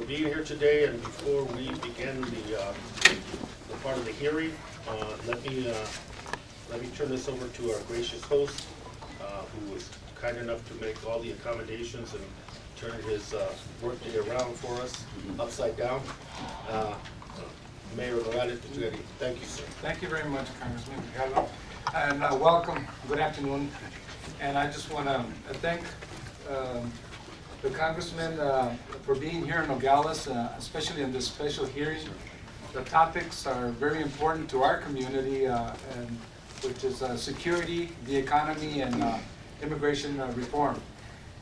being here today, and before we begin the part of the hearing, let me turn this over to our gracious host, who was kind enough to make all the accommodations and turn his workday around for us, upside down. Mayor Nogales, thank you, sir. Thank you very much, Congressman Grijalva, and welcome. Good afternoon. And I just want to thank the Congressman for being here in Nogales, especially in this special hearing. The topics are very important to our community, and which is security, the economy, and immigration reform.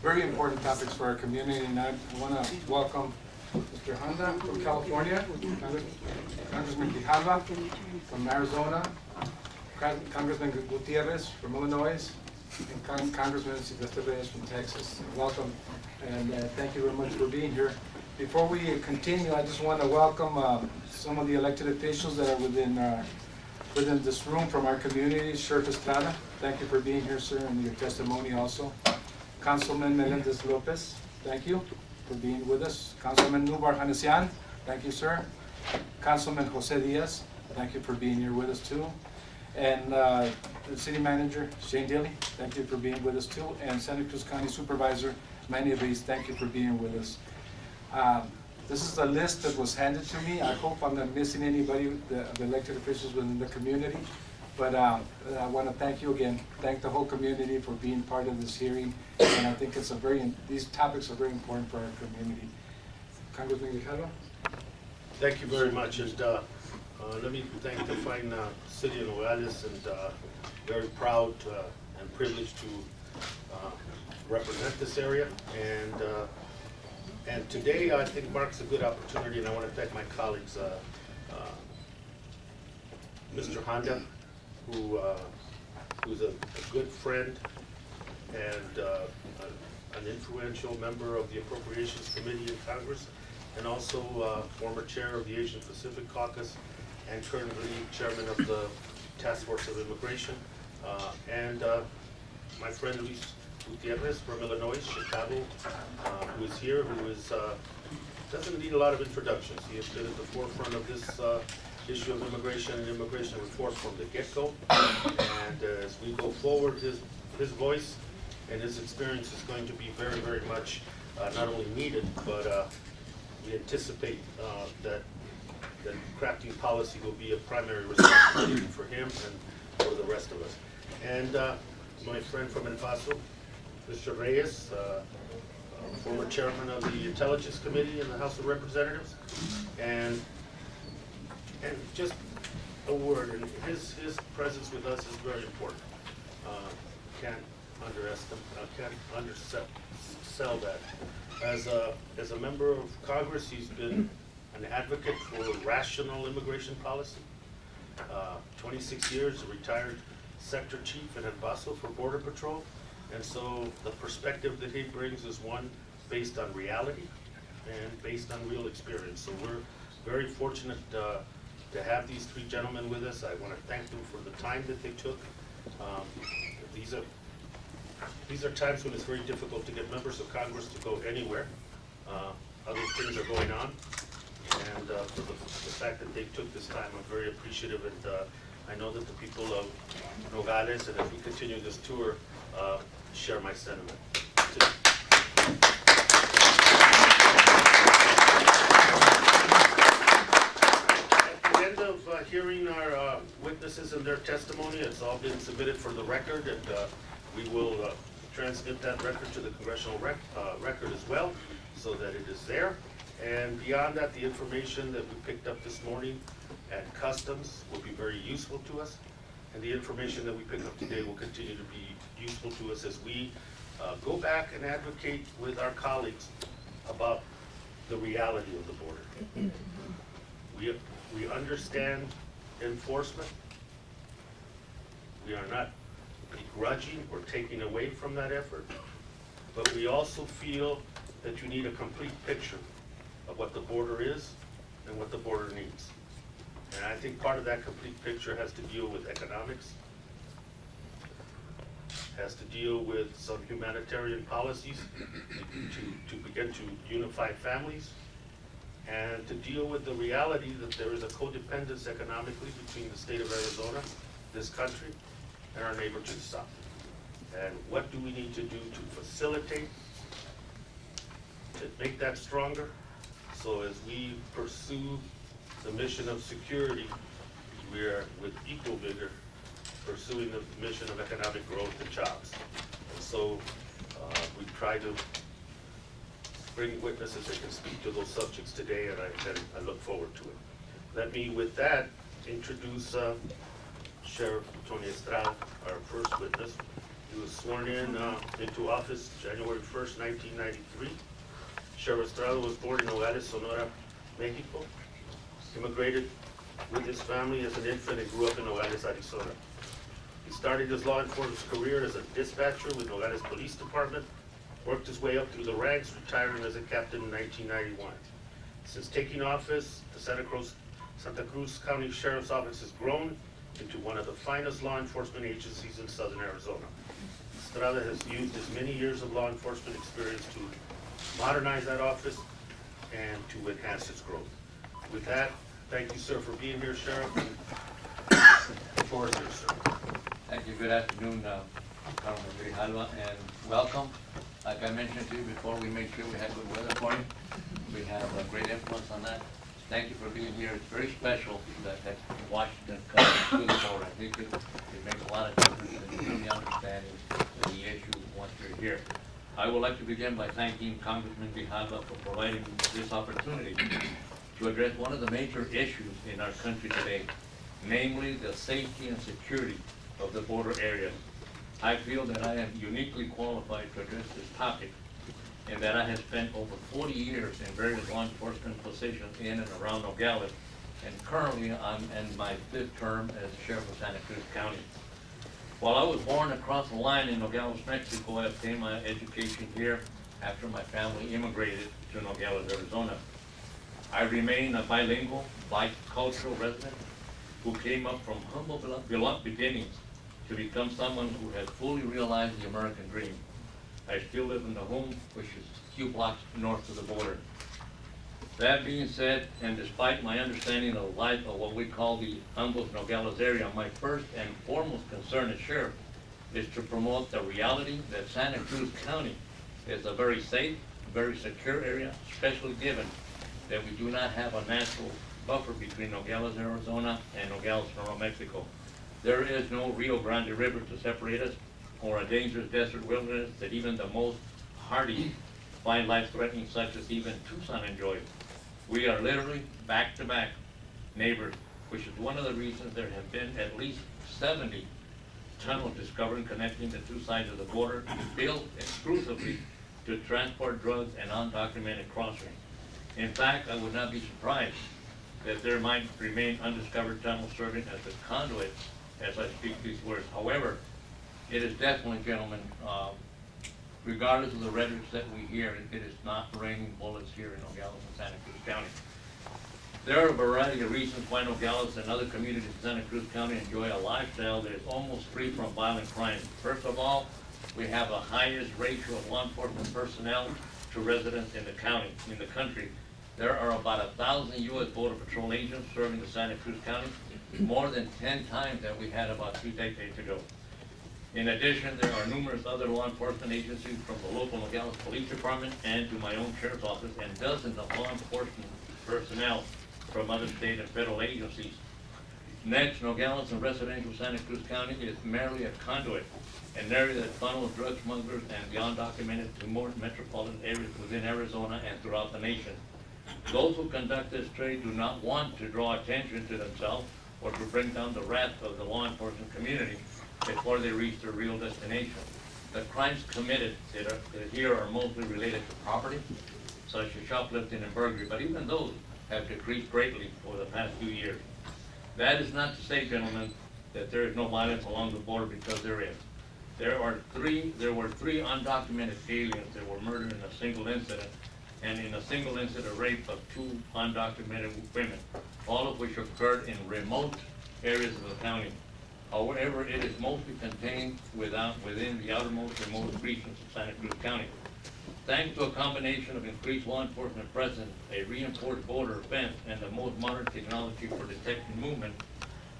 Very important topics for our community, and I want to welcome Mr. Honda from California, Congressman Grijalva from Arizona, Congressman Gutierrez from Illinois, and Congressman Silvestre Reyes from Texas. Welcome, and thank you very much for being here. Before we continue, I just want to welcome some of the elected officials that are within this room from our community. Sheriff Estrada, thank you for being here, sir, and your testimony also. Councilman Melendez Lopez, thank you for being with us. Councilman Nubar Hanesian, thank you, sir. Councilman Jose Diaz, thank you for being here with us too. And the City Manager, Shane Daly, thank you for being with us too. And Santa Cruz County Supervisor, Manny Reese, thank you for being with us. This is a list that was handed to me. I hope I'm not missing anybody, the elected officials within the community. But I want to thank you again. Thank the whole community for being part of this hearing. And I think these topics are very important for our community. Congressman Grijalva? Thank you very much. And let me thank the fine city of Nogales, and very proud and privileged to represent this area. And today I think marks a good opportunity, and I want to thank my colleagues, Mr. Honda, who's a good friend and an influential member of the Appropriations Committee in Congress, and also former chair of the Asian Pacific Caucus, and currently chairman of the Task Force of Immigration, and my friend Luis Gutierrez from Illinois, Chicago, who is here, who doesn't need a lot of introductions. He has been at the forefront of this issue of immigration and immigration reform from the get-go. And as we go forward, his voice and his experience is going to be very, very much not only needed, but we anticipate that crafting policy will be a primary responsibility for him and for the rest of us. And my friend from El Paso, Mr. Reyes, former chairman of the Intelligence Committee in the House of Representatives, and just a word, and his presence with us is very important. Can't undersell that. As a member of Congress, he's been an advocate for rational immigration policy. 26 years, a retired sector chief in El Paso for Border Patrol. And so the perspective that he brings is one based on reality and based on real experience. So we're very fortunate to have these three gentlemen with us. I want to thank them for the time that they took. These are times when it's very difficult to get members of Congress to go anywhere. Other things are going on. And for the fact that they took this time, I'm very appreciative, and I know that the people of Nogales, and as we continue this tour, share my sentiment. At the end of hearing our witnesses and their testimony, it's all been submitted for the record, and we will transmit that record to the Congressional record as well, so that it is there. And beyond that, the information that we picked up this morning at Customs will be very useful to us. And the information that we pick up today will continue to be useful to us as we go back and advocate with our colleagues about the reality of the border. We understand enforcement. We are not begrudging or taking away from that effort, but we also feel that you need a complete picture of what the border is and what the border needs. And I think part of that complete picture has to deal with economics, has to deal with some humanitarian policies to begin to unify families, and to deal with the reality that there is a codependence economically between the state of Arizona, this country, and our neighbor to the south. And what do we need to do to facilitate, to make that stronger? So as we pursue the mission of security, we are with equal vigor pursuing the mission of economic growth and jobs. And so we try to bring witnesses that can speak to those subjects today, and I look forward to it. Let me, with that, introduce Sheriff Tony Estrada, our first witness. He was sworn in into office January 1st, 1993. Sheriff Estrada was born in Nogales, Sonora, Mexico. Immigrated with his family as an infant and grew up in Nogales, Arizona. He started his law enforcement career as a dispatcher with Nogales Police Department, worked his way up through the ranks, retiring as a captain in 1991. Since taking office, the Santa Cruz County Sheriff's Office has grown into one of the finest law enforcement agencies in southern Arizona. Estrada has used his many years of law enforcement experience to modernize that office and to enhance its growth. With that, thank you, sir, for being here, Sheriff. The floor is yours, sir. Thank you. Good afternoon, Councilman Grijalva, and welcome. Like I mentioned to you before, we made sure we had good weather for you. We have a great influence on that. Thank you for being here. It's very special that Washington comes to the board. I think it makes a lot of difference in really understanding the issues once you're here. I would like to begin by thanking Congressman Grijalva for providing this opportunity to address one of the major issues in our country today, namely the safety and security of the border area. I feel that I am uniquely qualified to address this topic, and that I have spent over 40 years in various law enforcement positions in and around Nogales, and currently I'm in my 5th term as Sheriff of Santa Cruz County. While I was born across the line in Nogales, Mexico, I obtained my education here after my family immigrated to Nogales, Arizona. I remain a bilingual, bicultural resident who came up from humble beginnings to become someone who has fully realized the American dream. I still live in the home, which is a few blocks north of the border. That being said, and despite my understanding of life of what we call the humble Nogales area, my first and foremost concern as sheriff is to promote the reality that Santa Cruz County is a very safe, very secure area, especially given that we do not have a natural buffer between Nogales, Arizona and Nogales, Sonora, Mexico. There is no Rio Grande River to separate us, or a dangerous desert wilderness that even the most hardy find life-threatening, such as even Tucson enjoys. We are literally back-to-back neighbors, which is one of the reasons there have been at least 70 tunnels discovered connecting the two sides of the border, built exclusively to transport drugs and undocumented crossing. In fact, I would not be surprised that there might remain undiscovered tunnels serving as a conduit as I speak these words. However, it is definitely, gentlemen, regardless of the rhetoric that we hear, it is not raining bullets here in Nogales and Santa Cruz County. There are a variety of reasons why Nogales and other communities in Santa Cruz County enjoy a lifestyle that is almost free from violent crime. First of all, we have the highest ratio of law enforcement personnel to residents in the county, in the country. There are about 1,000 U.S. Border Patrol agents serving the Santa Cruz County, more than 10 times that we had about 2 decades ago. In addition, there are numerous other law enforcement agencies, from the local Nogales Police Department and to my own sheriff's office, and dozens of law enforcement personnel from other state and federal agencies. Next, Nogales and residential Santa Cruz County is merely a conduit, an area that funnels drug smugglers and the undocumented to more metropolitan areas within Arizona and throughout the nation. Those who conduct this trade do not want to draw attention to themselves or to bring down the wrath of the law enforcement community before they reach their real destination. The crimes committed that here are mostly related to property, such as shoplifting and burglary, but even those have decreased greatly over the past few years. That is not to say, gentlemen, that there is no violence along the border, because there is. There were three undocumented aliens that were murdered in a single incident, and in a single incident, rape of 2 undocumented women, all of which occurred in remote areas of the county. However, it is mostly contained within the outermost remote regions of Santa Cruz County. Thanks to a combination of increased law enforcement presence, a reinforced border fence, and the most modern technology for detecting movement,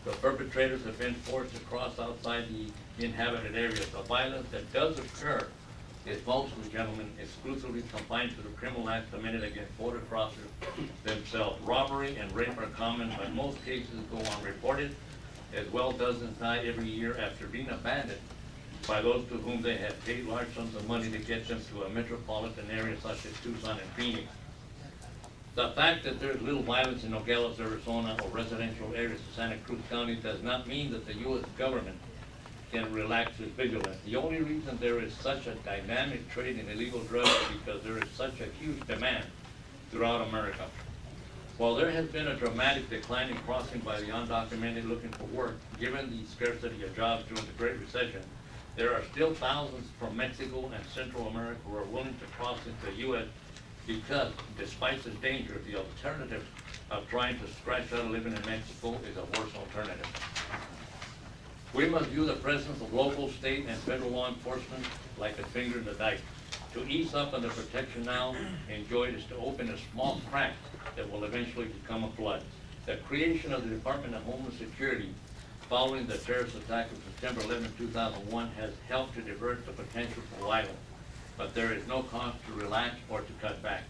the perpetrators have been forced to cross outside the inhabited areas. The violence that does occur is mostly, gentlemen, exclusively confined to the criminal acts committed against border crossers themselves. Robbery and rape are common, but most cases go unreported, as well dozens die every year after being abandoned by those to whom they have paid large sums of money to get them to a metropolitan area such as Tucson and Phoenix. The fact that there is little violence in Nogales, Arizona, or residential areas of Santa Cruz County does not mean that the U.S. government can relax its vigilance. The only reason there is such a dynamic trade in illegal drugs is because there is such a huge demand throughout America. While there has been a dramatic decline in crossing by the undocumented looking for work, given the scarcity of jobs during the Great Recession, there are still thousands from Mexico and Central America who are willing to cross into the U.S. because, despite the danger, the alternative of trying to scratch out a living in Mexico is a worse alternative. We must view the presence of local, state, and federal law enforcement like a finger in the dike. To ease up on the protection now enjoyed is to open a small crack that will eventually become a flood. The creation of the Department of Homeland Security following the terrorist attack of September 11, 2001 has helped to divert the potential for violence, but there is no cause to relax or to cut back.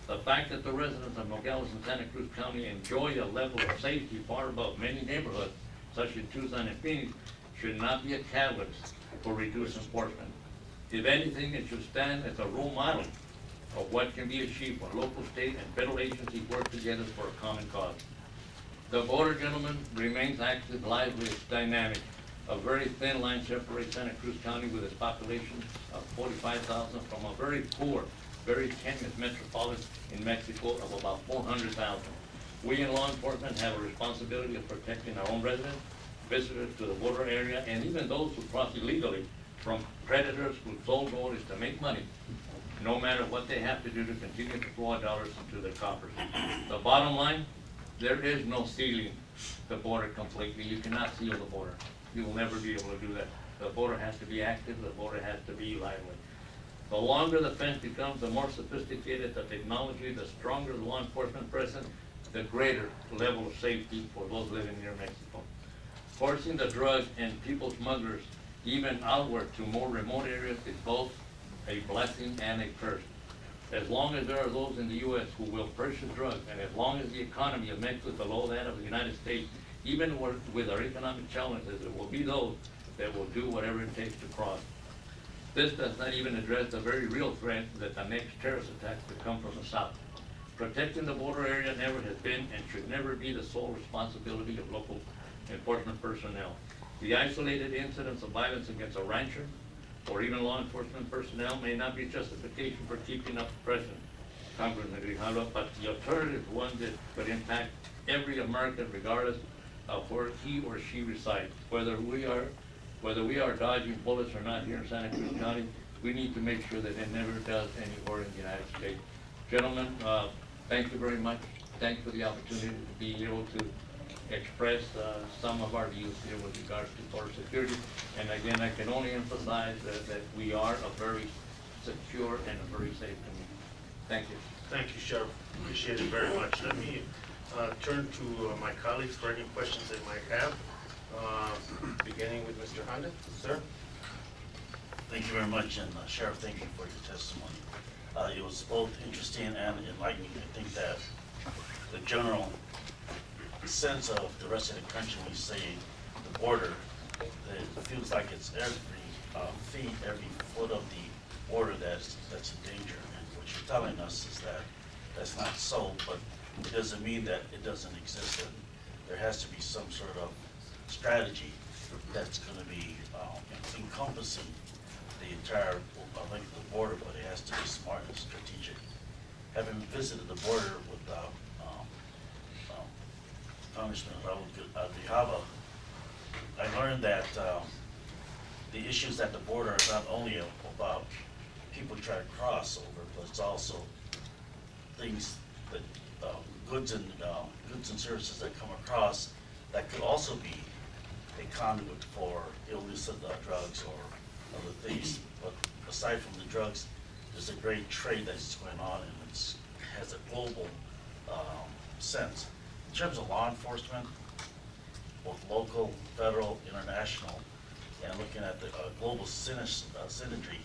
The fact that the residents of Nogales and Santa Cruz County enjoy a level of safety far above many neighborhoods, such as Tucson and Phoenix, should not be a catalyst for reduced enforcement. If anything, it should stand as a role model of what can be achieved when local, state, and federal agencies work together for a common cause. The border, gentlemen, remains active, lively, it's dynamic. A very thin line separates Santa Cruz County with its population of 45,000 from a very poor, very tenuous metropolis in Mexico of about 400,000. We in law enforcement have a responsibility of protecting our own residents, visitors to the border area, and even those who cross illegally from predators whose sole goal is to make money, no matter what they have to do to continue to flow dollars into their coffers. The bottom line, there is no sealing the border completely. You cannot seal the border. You will never be able to do that. The border has to be active, the border has to be lively. The longer the fence becomes, the more sophisticated the technology, the stronger the law enforcement presence, the greater level of safety for those living near Mexico. Forcing the drug and people smugglers even outward to more remote areas is both a blessing and a curse. As long as there are those in the U.S. who will purchase drugs, and as long as the economy of Mexico is below that of the United States, even with our economic challenges, there will be those that will do whatever it takes to cross. This does not even address the very real threat that the next terrorist attack could come from the south. Protecting the border area never has been and should never be the sole responsibility of local enforcement personnel. The isolated incidents of violence against a rancher or even law enforcement personnel may not be justification for keeping up the present, Congressman Grijalva, but the alternative is one that could impact every American regardless of where he or she resides. Whether we are dodging bullets or not here in Santa Cruz County, we need to make sure that it never does anywhere in the United States. Gentlemen, thank you very much. Thanks for the opportunity to be able to express some of our views here with regards to border security. And again, I can only emphasize that we are a very secure and a very safe community. Thank you. Thank you, Sheriff. Appreciate it very much. Let me turn to my colleagues for any questions they might have. Beginning with Mr. Honda, sir. Thank you very much, and Sheriff, thank you for your testimony. It was both interesting and enlightening. I think that the general sense of the rest of the country, when you say the border, it feels like it's every feet, every foot of the border that's in danger. And what you're telling us is that that's not so, but it doesn't mean that it doesn't exist. And there has to be some sort of strategy that's going to be encompassing the entire length of the border, but it has to be smart and strategic. Having visited the border with Congressman Grijalva, I learned that the issues at the border are not only about people trying to cross over, but it's also things that goods and services that come across that could also be a conduit for illicit drugs or other things. But aside from the drugs, there's a great trade that's going on, and has a global sense. In terms of law enforcement, both local, federal, international, and looking at the global synergy,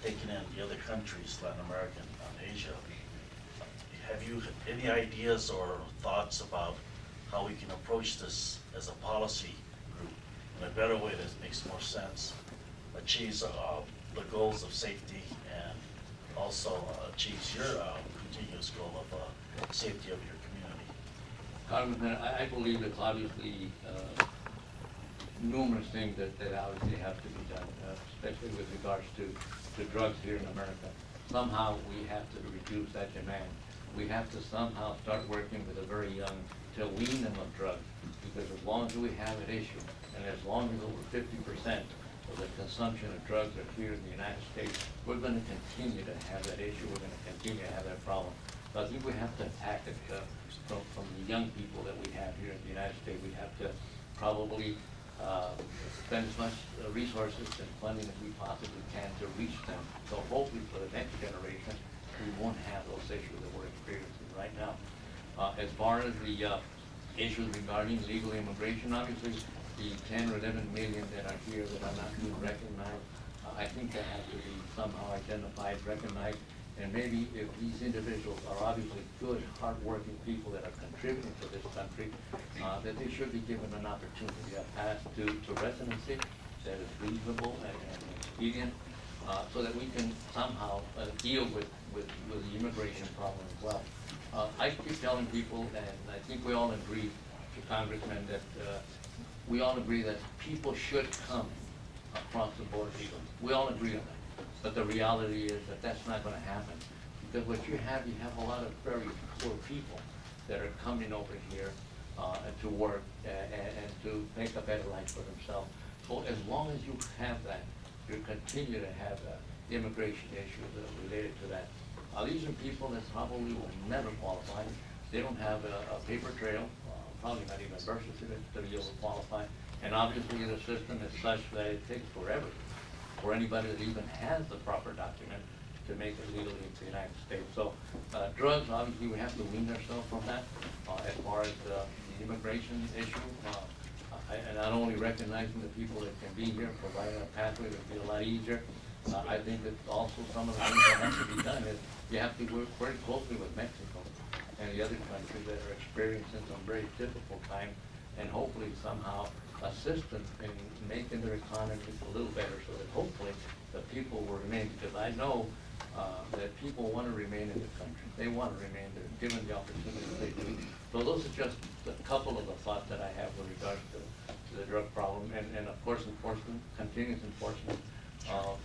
taking in the other countries, Latin America and Asia, have you any ideas or thoughts about how we can approach this as a policy group in a better way that makes more sense, achieves the goals of safety, and also achieves your continuous goal of safety of your community? Congressman, I believe it's obviously numerous things that obviously have to be done, especially with regards to drugs here in America. Somehow we have to reduce that demand. We have to somehow start working with the very young to wean them of drugs, because as long as we have an issue, and as long as over 50% of the consumption of drugs are here in the United States, we're going to continue to have that issue. We're going to continue to have that problem. So I think we have to attack it from the young people that we have here in the United States. We have to probably spend as much resources and funding as we possibly can to reach them. So hopefully for the next generation, we won't have those issues that we're experiencing right now. As far as the issues regarding legal immigration, obviously the 10 or 11 million that are here that are not being recognized, I think that has to be somehow identified, recognized, and maybe if these individuals are obviously good, hardworking people that are contributing to this country, that they should be given an opportunity, a path to residency that is reasonable and expedient, so that we can somehow deal with the immigration problem as well. I keep telling people, and I think we all agree, Congressman, that we all agree that people should come across the border legally. We all agree on that. But the reality is that that's not going to happen. Because what you have a lot of very poor people that are coming over here to work and to make a better life for themselves. So as long as you have that, you continue to have immigration issues related to that. These are people that probably will never qualify. They don't have a paper trail, probably not even a birth certificate to be able to qualify. And obviously the system is such that it takes forever for anybody that even has the proper document to make it legally into the United States. So drugs, obviously we have to wean ourselves from that. As far as the immigration issue, and not only recognizing the people that can be here, providing a pathway that would be a lot easier. I think that also some of the things that have to be done is you have to work very closely with Mexico and the other countries that are experiencing some very difficult times, and hopefully somehow assist them in making their economies a little better, so that hopefully the people will remain, because I know that people want to remain in the country. They want to remain there, given the opportunity they do. So those are just a couple of the thoughts that I have with regards to the drug problem, and of course enforcement, continuous enforcement.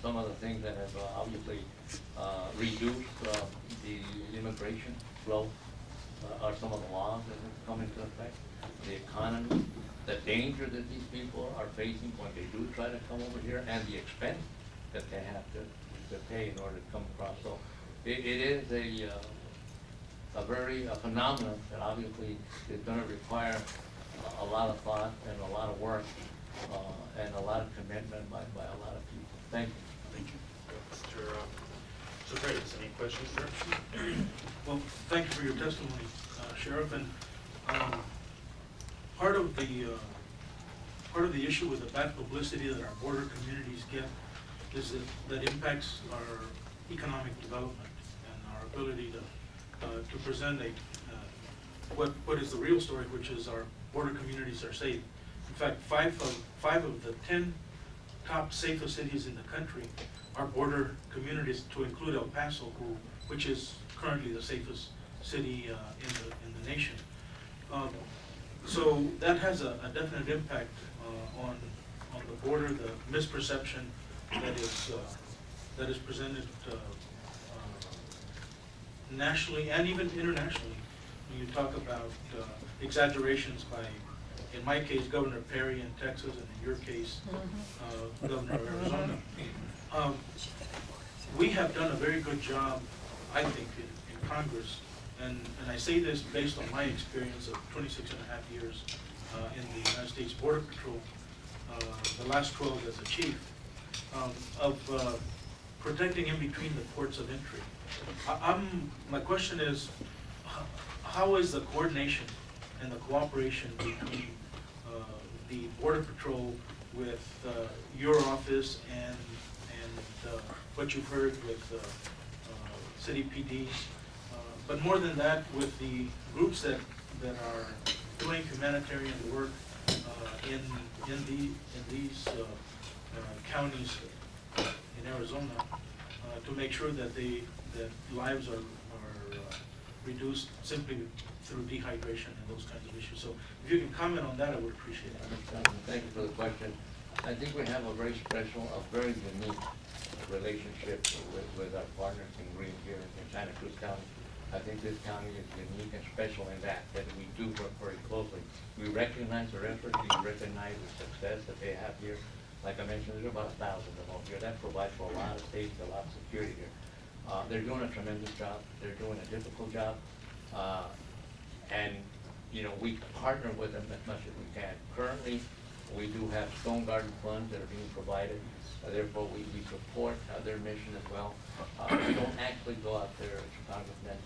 Some of the things that have obviously reduced the immigration flow are some of the laws that have come into effect, the economy, the danger that these people are facing when they do try to come over here, and the expense that they have to pay in order to come across. So it is a phenomenon that obviously is going to require a lot of thought and a lot of work and a lot of commitment by a lot of people. Thank you. Thank you. Mr. Graves, any questions, sir? Well, thank you for your testimony, Sheriff. And part of the issue with the bad publicity that our border communities get is that impacts our economic development and our ability to present what is the real story, which is our border communities are safe. In fact, five of the 10 top safest cities in the country are border communities, to include El Paso, which is currently the safest city in the nation. So that has a definite impact on the border, the misperception that is presented nationally and even internationally. When you talk about exaggerations by, in my case, Governor Perry in Texas, and in your case, Governor of Arizona. We have done a very good job, I think, in Congress, and I say this based on my experience of 26 and a half years in the United States Border Patrol, the last 12 as a chief, of protecting in between the ports of entry. My question is, how is the coordination and the cooperation between the Border Patrol with your office and what you've heard with city PD, but more than that, with the groups that are doing humanitarian work in these counties in Arizona, to make sure that that lives are reduced simply through dehydration and those kinds of issues. So if you can comment on that, I would appreciate it. Thank you for the question. I think we have a very special, a very unique relationship with our partners in Green here in Santa Cruz County. I think this county is unique and special in that we do work very closely. We recognize their efforts, we recognize the success that they have here. Like I mentioned, there's about 1,000 of them here. That provides for a lot of safety, a lot of security here. They're doing a tremendous job. They're doing a difficult job. And, you know, we partner with them as much as we can. Currently, we do have stone garden funds that are being provided. Therefore, we support their mission as well. We don't actually go out there, Congressman,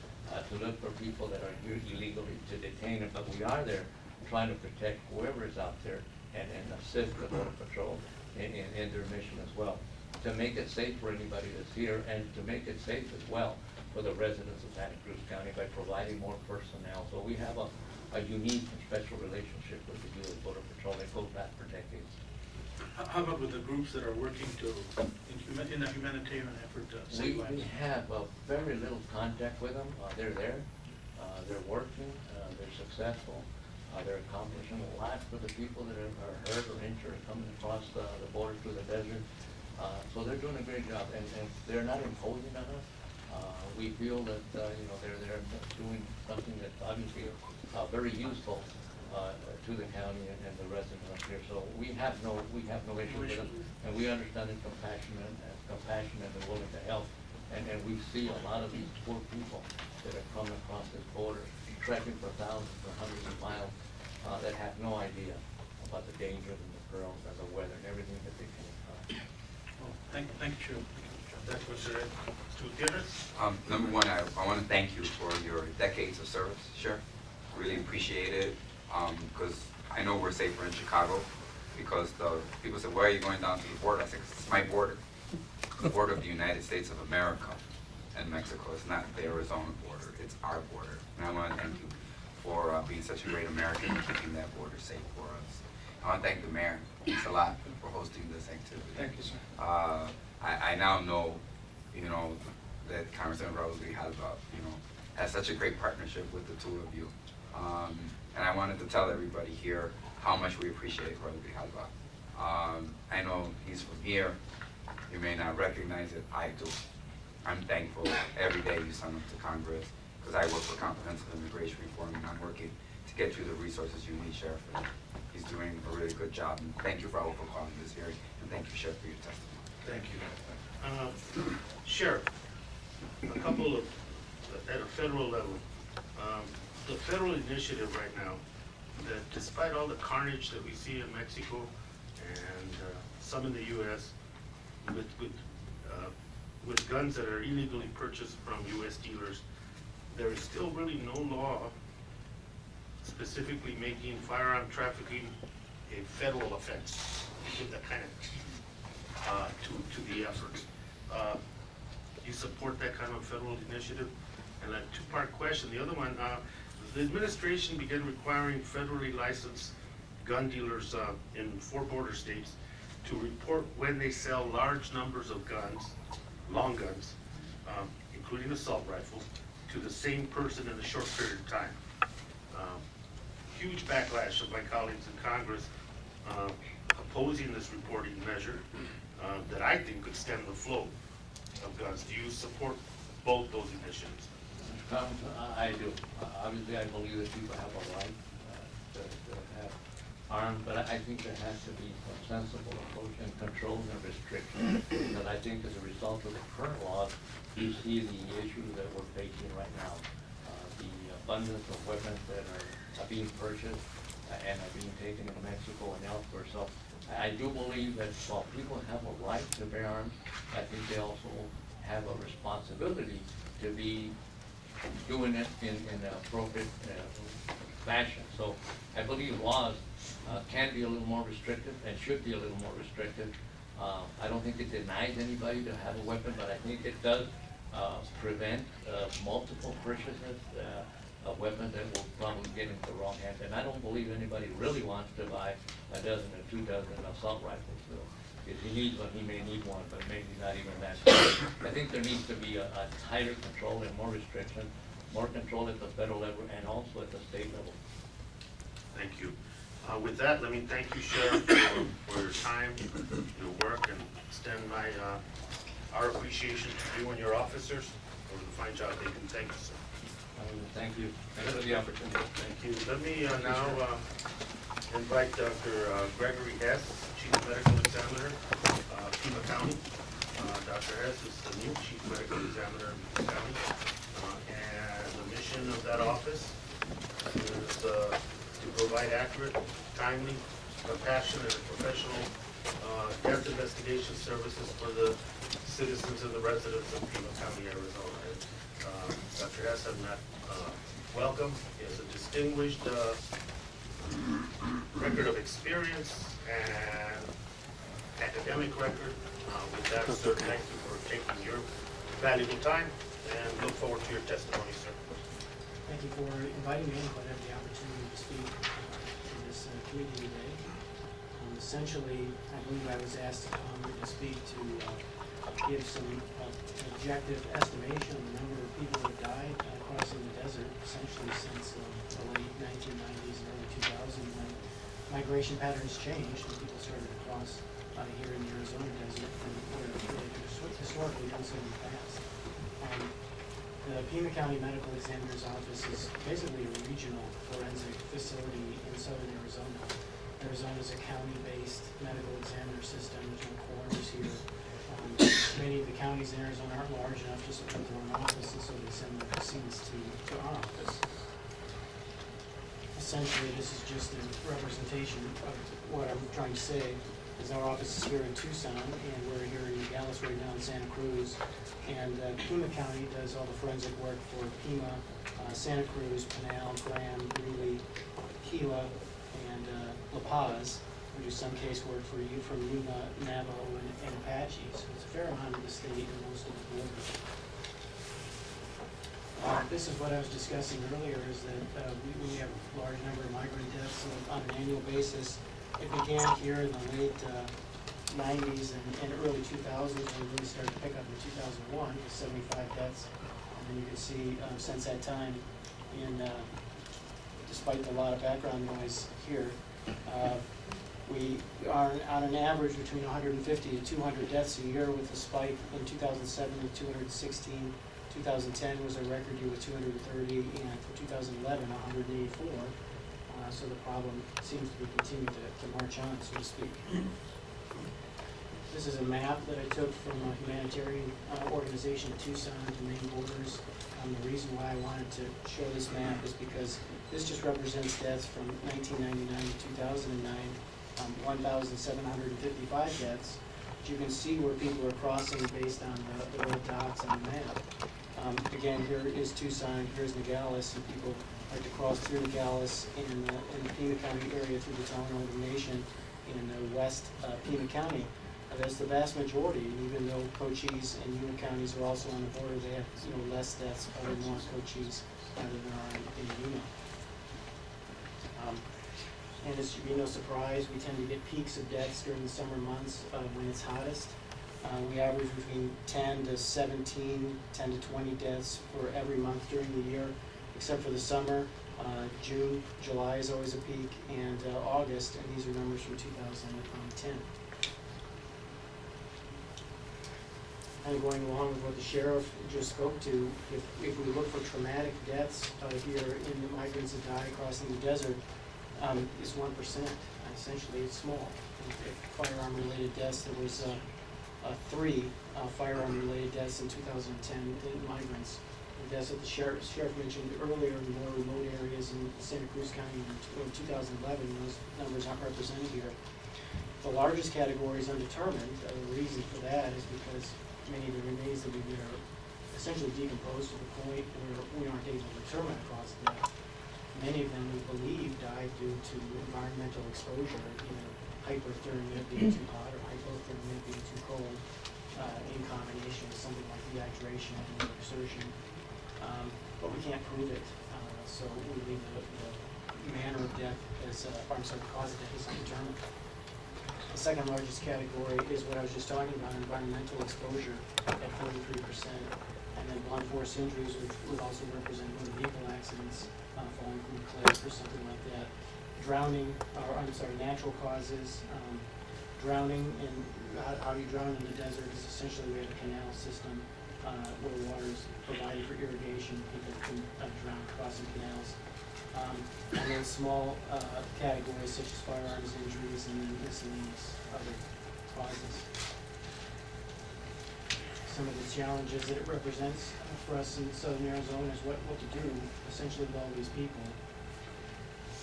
to look for people that are here illegally to detain them, but we are there trying to protect whoever is out there and assist the Border Patrol in their mission as well, to make it safe for anybody that's here and to make it safe as well for the residents of Santa Cruz County by providing more personnel. So we have a unique and special relationship with the U.S. Border Patrol that goes back for decades. How about with the groups that are working in a humanitarian effort to save lives? We have very little contact with them. They're there, they're working, they're successful, they're accomplishing a lot for the people that are hurt or injured coming across the border through the desert. So they're doing a great job, and they're not imposing on us. We feel that they're doing something that's obviously very useful to the county and the residents up here. So we have no issue with them, and we understand they're compassionate and willing to help. And we see a lot of these poor people that are coming across this border, trekking for thousands or hundreds of miles, that have no idea about the dangers and the perils and the weather and everything that they can encounter. Well, thank you, Sheriff. Thank you, Mr. Gutierrez. Number one, I want to thank you for your decades of service, Sheriff. Really appreciate it, because I know we're safer in Chicago, because the people said, why are you going down to the border? I said, it's my border, the border of the United States of America and Mexico. It's not the Arizona border, it's our border. And I want to thank you for being such a great American and keeping that border safe for us. I want to thank the mayor, thanks a lot for hosting this activity. Thank you, sir. I now know, that Congressman Raul Grijalva, has such a great partnership with the two of you. And I wanted to tell everybody here how much we appreciate Raul Grijalva. I know he's from here. You may not recognize it. I do. I'm thankful every day you send him to Congress, because I work for comprehensive immigration reform, and I'm working to get you the resources you need, Sheriff. And he's doing a really good job. And thank you, Raul, for calling this hearing, and thank you, Sheriff, for your testimony. Thank you. Sheriff, a couple of, at a federal level, the federal initiative right now, that despite all the carnage that we see in Mexico and some in the U.S. with guns that are illegally purchased from U.S. dealers, there is still really no law specifically making firearm trafficking a federal offense. Give that kind of to the effort. You support that kind of federal initiative? And a two-part question. The other one, the administration began requiring federally licensed gun dealers in 4 border states to report when they sell large numbers of guns, long guns, including assault rifles, to the same person in a short period of time. Huge backlash of my colleagues in Congress opposing this reporting measure that I think could stem the flow of guns. Do you support both those initiatives? I do. Obviously, I believe that people have a right to have arms, but I think there has to be some sensible approach and controls and restrictions. Because I think as a result of the current laws, you see the issues that we're facing right now. The abundance of weapons that are being purchased and are being taken in Mexico and elsewhere. So I do believe that while people have a right to bear arms, I think they also have a responsibility to be doing it in an appropriate fashion. So I believe laws can be a little more restrictive and should be a little more restrictive. I don't think it denies anybody to have a weapon, but I think it does prevent multiple purchases of weapons that will probably get into the wrong hands. And I don't believe anybody really wants to buy a dozen or 2 dozen assault rifles. So if he needs one, he may need one, but maybe not even that. I think there needs to be a tighter control and more restriction, more control at the federal level and also at the state level. Thank you. With that, let me thank you, Sheriff, for your time, your work, and extend our appreciation to you and your officers for the fine job they do. Thank you, sir. Thank you. Thanks for the opportunity. Thank you. Let me now invite Dr. Gregory Hess, Chief Medical Examiner, Pima County. Dr. Hess is the new Chief Medical Examiner in Pima County. And the mission of that office is to provide accurate, timely, compassionate, and professional death investigation services for the citizens and the residents of Pima County, Arizona. And, Dr. Hess, I'm not welcome. He has a distinguished record of experience and academic record. With that, sir, thank you for taking your valuable time and look forward to your testimony, sir. Thank you for inviting me and for having the opportunity to speak in this committee today. Essentially, I believe I was asked to come and speak to give some objective estimation of the number of people that died crossing the desert, essentially since the late 1990s and early 2000s when migration patterns changed and people started to cross here in the Arizona desert from where they had historically done so in the past. The Pima County Medical Examiner's Office is basically a regional forensic facility in southern Arizona. Arizona is a county-based medical examiner system. There's no coroners here. Many of the counties in Arizona aren't large enough to support their own office, and so they send their proceedings to our office. Essentially, this is just a representation of what I'm trying to say. Is our office is here in Tucson, and we're here in Nogales right now in Santa Cruz. And Pima County does all the forensic work for Pima, Santa Cruz, Pinal, Graham, Greeley, Gila, and La Paz. We do some casework for you from Yuma, Navajo, and Apache. So it's a fair amount of the state and most of the border. This is what I was discussing earlier, is that we have a large number of migrant deaths on an annual basis. It began here in the late 90s and early 2000s, and it really started to pick up in 2001 with 75 deaths. And then you can see since that time, despite a lot of background noise here, we are on an average between 150 to 200 deaths a year, with a spike in 2007 with 216. 2010 was a record year with 230, and for 2011, 184. So the problem seems to be continuing to march on, so to speak. This is a map that I took from a humanitarian organization in Tucson to Maine borders. The reason why I wanted to show this map is because this just represents deaths from 1999 to 2009, 1,755 deaths. But you can see where people are crossing based on the red dots on the map. Again, here is Tucson, here's Nogales, and people like to cross through Nogales in the Pima County area through the town of the nation in the west Pima County. That's the vast majority, and even though Cochise and Yuma counties are also on the border, they have less deaths probably more Cochise than there are in Yuma. And it should be no surprise, we tend to get peaks of deaths during the summer months when it's hottest. We average between 10 to 17, 10 to 20 deaths for every month during the year, except for the summer. June, July is always a peak, and August, and these are numbers from 2010. And going along with what the sheriff just spoke to, if we look for traumatic deaths here in the migrants that die crossing the desert, it's 1%. Essentially, it's small. Firearm-related deaths, there was 3 firearm-related deaths in 2010 in migrants. The deaths that the sheriff mentioned earlier in more remote areas in Santa Cruz County in 2011, those numbers aren't represented here. The largest category is undetermined. The reason for that is because many of the remains that we get are essentially decomposed to the point where we aren't able to determine a cause of death. Many of them we believe died due to environmental exposure, either hyperthermia being too hot or hypothermia being too cold, in combination with something like dehydration and exertion. But we can't prove it, so we leave the manner of death as, the cause of death is undetermined. The second largest category is what I was just talking about, environmental exposure at 43%, and then blunt force injuries, which would also represent motor vehicle accidents, falling from a cliff or something like that. Drowning, natural causes, drowning, and how you drown in the desert is essentially we have a canal system where water is provided for irrigation. People can drown crossing canals. And then small categories such as firearms injuries and then miscellaneous other causes. Some of the challenges that it represents for us in southern Arizona is what to do essentially with all these people.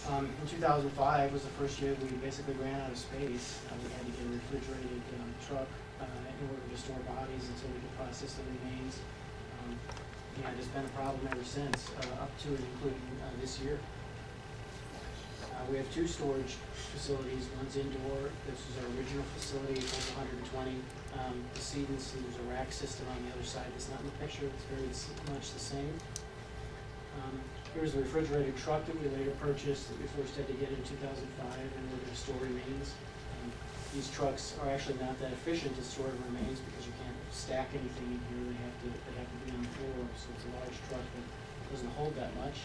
In 2005 was the first year we basically ran out of space. We had to get a refrigerated truck in order to store bodies until we could process the remains. And it's been a problem ever since, up to and including this year. We have two storage facilities. One's indoor. This is our original facility. It holds 120 decedents. There's a rack system on the other side that's not in the picture. It's very much the same. Here's the refrigerated truck that we later purchased that we first had to get in 2005 in order to store remains. These trucks are actually not that efficient to store remains because you can't stack anything in here. They have to be on the floor, so it's a large truck that doesn't hold that much.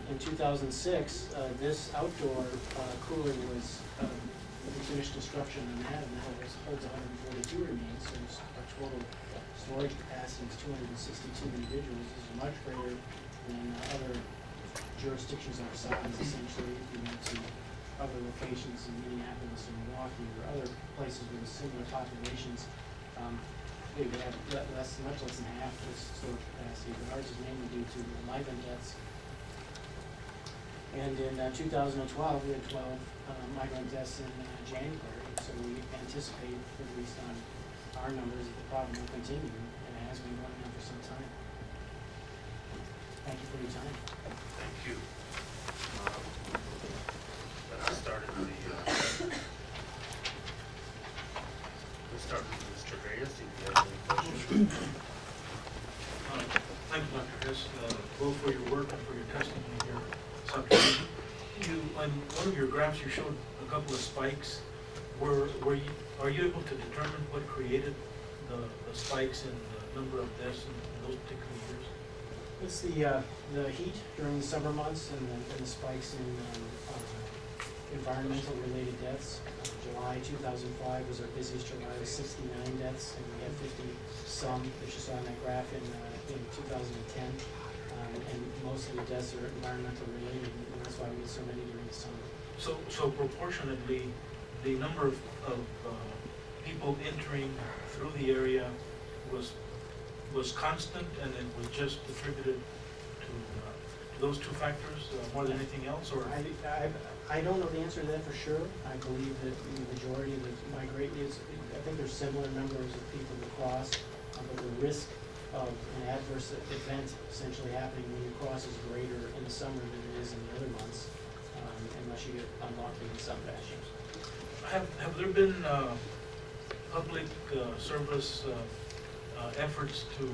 In 2006, this outdoor cooler was, we finished construction on that, and now it holds 142 remains, so our total storage capacity is 262 individuals. This is much greater than other jurisdictions our size, essentially. If you went to other locations in Minneapolis and Milwaukee or other places with similar populations, they would have much less than half this storage capacity, but ours is mainly due to live deaths. And in 2012, we had 12 migrant deaths in January, so we anticipate, at least on our numbers, that the problem will continue, and it has been going on for some time. Thank you for your time. Thank you. Let's start with Mr. Reyes, if you have any questions. Thank you, Dr. Hess, both for your work and for your testimony here this afternoon. On one of your graphs, you showed a couple of spikes. Are you able to determine what created the spikes in the number of deaths in those particular years? It's the heat during the summer months and the spikes in environmental related deaths. July 2005 was our busiest July with 69 deaths, and we had 50 some that you saw on that graph in 2010. And most of the deaths are environmental related, and that's why we get so many during the summer. So proportionately, the number of people entering through the area was constant, and it was just attributed to those two factors more than anything else, or? I don't know the answer to that for sure. I believe that the majority of the migrate is, I think there's similar numbers of people that cross, but the risk of an adverse event essentially happening when you cross is greater in the summer than it is in the other months, unless you get unlucky in some fashion. Have there been public service efforts to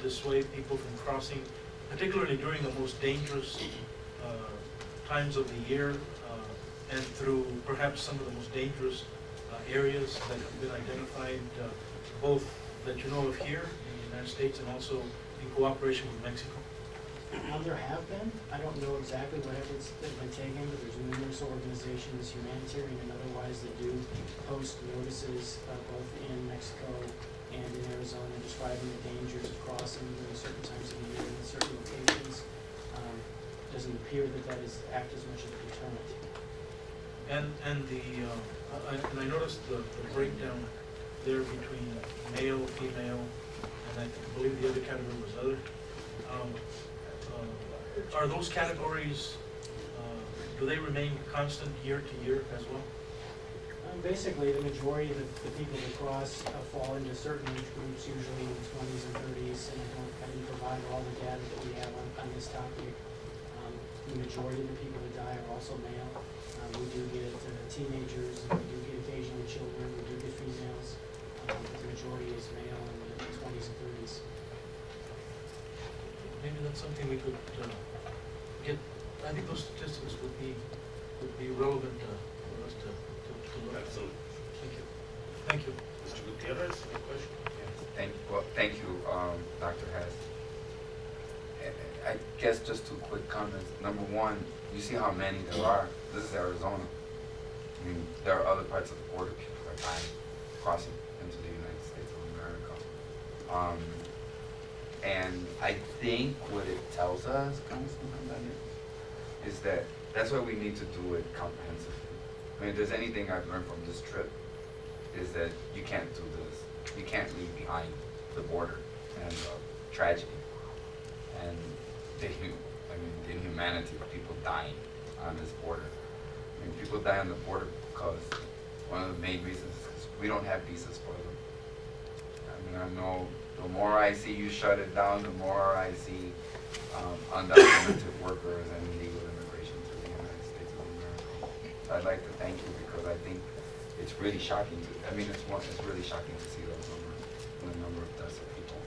dissuade people from crossing, particularly during the most dangerous times of the year, and through perhaps some of the most dangerous areas that have been identified, both that you know of here in the United States and also in cooperation with Mexico? There have been. I don't know exactly what efforts that have been taken, but there's numerous organizations, humanitarian and otherwise, that do post notices both in Mexico and in Arizona describing the dangers of crossing during certain times of the year in certain locations. Doesn't appear that is act as much as a deterrent. And I noticed the breakdown there between male, female, and I believe the other category was other. Are those categories, do they remain constant year to year as well? Basically, the majority of the people that cross fall into certain age groups, usually in the 20s and 30s, and I didn't provide all the data that we have on this topic. The majority of the people that die are also male. We do get teenagers, we do get occasionally children, we do get females, but the majority is male in the 20s and 30s. Maybe that's something we could get, I think those statistics would be relevant for us to look at. Absolutely. Thank you. Thank you. Mr. Gutierrez, any question? Thank you, Dr. Hess. I guess just two quick comments. Number one, you see how many there are. This is Arizona. I mean, there are other parts of the border people are dying crossing into the United States of America. And I think what it tells us, Congressman Hernandez, is that that's why we need to do it comprehensively. I mean, if there's anything I've learned from this trip, is that you can't do this. You can't leave behind the border and tragedy and the inhumanity of people dying on this border. I mean, people die on the border because one of the main reasons is we don't have visas for them. I mean, I know the more I see you shut it down, the more I see undocumented workers and illegal immigration to the United States of America. So I'd like to thank you because I think it's really shocking. It's really shocking to see those numbers, the number of deaths of people.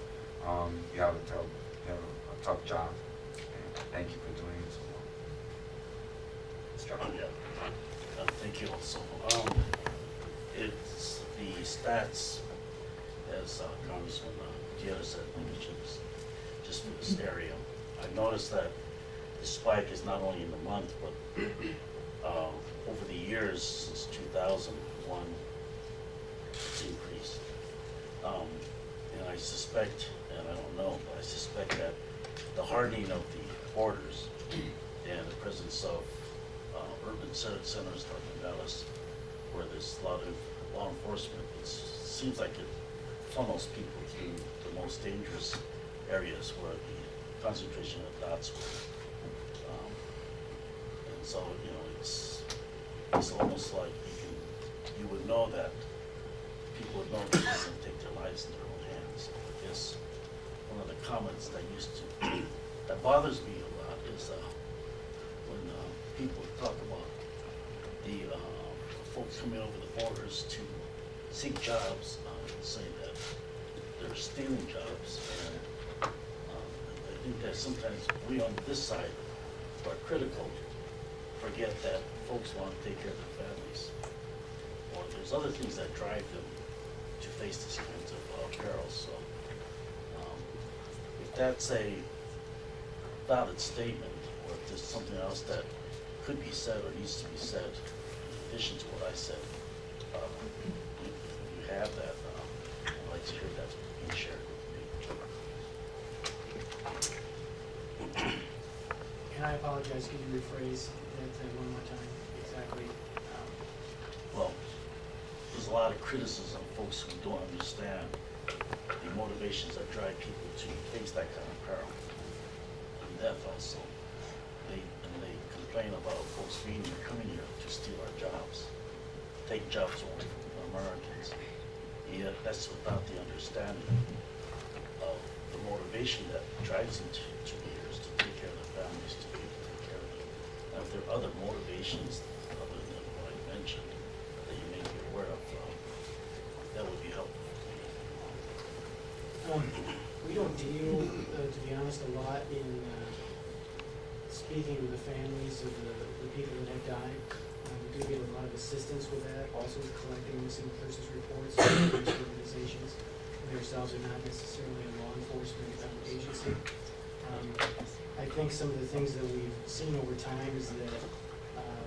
You have a tough job. And thank you for doing it so well. Yeah. Thank you also. It's the stats, as Congressman Gutierrez said, mentions just for this area. I've noticed that the spike is not only in the month, but over the years since 2001, it's increased. And I suspect, and I don't know, but I suspect that the hardening of the borders and the presence of urban centers like Nogales, where there's a lot of law enforcement, it seems like it funnels people to the most dangerous areas where the concentration of dots were. And so, you know, it's almost like you would know that people would know that they can take their lives in their own hands. I guess one of the comments that bothers me a lot is when people talk about the folks coming over the borders to seek jobs, saying that they're stealing jobs. And I think that sometimes we on this side who are critical forget that folks want to take care of their families. Or there's other things that drive them to face these kinds of perils. So if that's a valid statement, or if there's something else that could be said or needs to be said in addition to what I said, you have that. I'd like to hear that being shared with me. And I apologize, could you rephrase that one more time, exactly? Well, there's a lot of criticism of folks who don't understand the motivations that drive people to face that kind of peril and death also. They complain about folks coming here to steal our jobs, take jobs away from Americans. Yet that's without the understanding of the motivation that drives them to be here is to take care of their families, to be able to take care of them. Now, if there are other motivations other than what I mentioned that you may be aware of, that would be helpful. We don't deal, to be honest, a lot in speaking to the families of the people that have died. We do get a lot of assistance with that, also with collecting missing persons reports from these organizations. We ourselves are not necessarily a law enforcement agency. I think some of the things that we've seen over time is that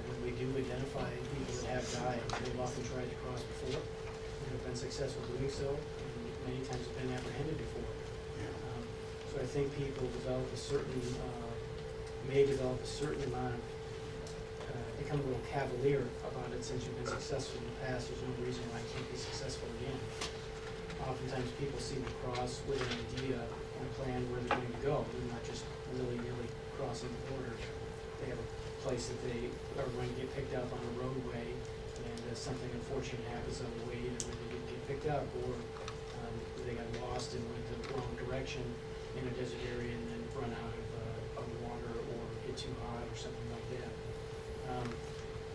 when we do identify people that have died, they've often tried to cross before and have been successful doing so, and many times have been apprehended before. So I think people may develop a certain amount of, become a little cavalier about it since you've been successful in the past. There's no reason why you can't be successful again. Oftentimes people seem to cross with an idea and a plan where they're going to go. They're not just willy-nilly crossing the border. They have a place that they are going to get picked up on a roadway, and something unfortunate happens on the way, either when they didn't get picked up or they got lost and went the wrong direction in a desert area and then run out of water or get too hot or something like that.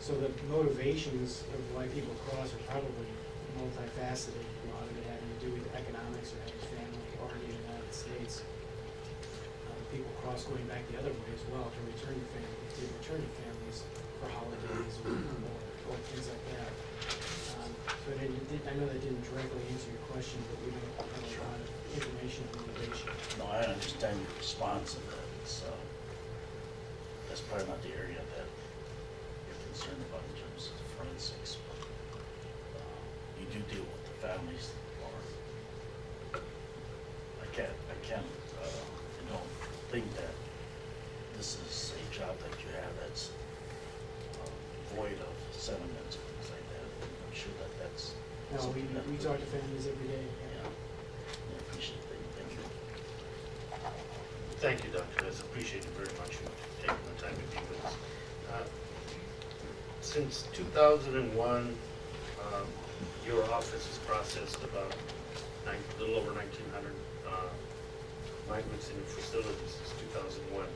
So the motivations of why people cross are probably multifaceted. A lot of it having to do with economics or having family already in the United States. People cross going back the other way as well to return to families for holidays or things like that. But I know that didn't directly answer your question, but we don't have a lot of information on motivation. No, I understand your response of that, so that's probably not the area that you're concerned about in terms of forensics, but you do deal with the families, or I don't think that this is a job that you have that's void of sentiments or things like that. I'm sure that that's No, something that we talk to families every day. Yeah, I appreciate that. Thank you. Thank you, Dr. Reyes. Appreciate it very much for taking the time to be with us. Since 2001, your office has processed about a little over 1,900 migrants in your facilities since 2001.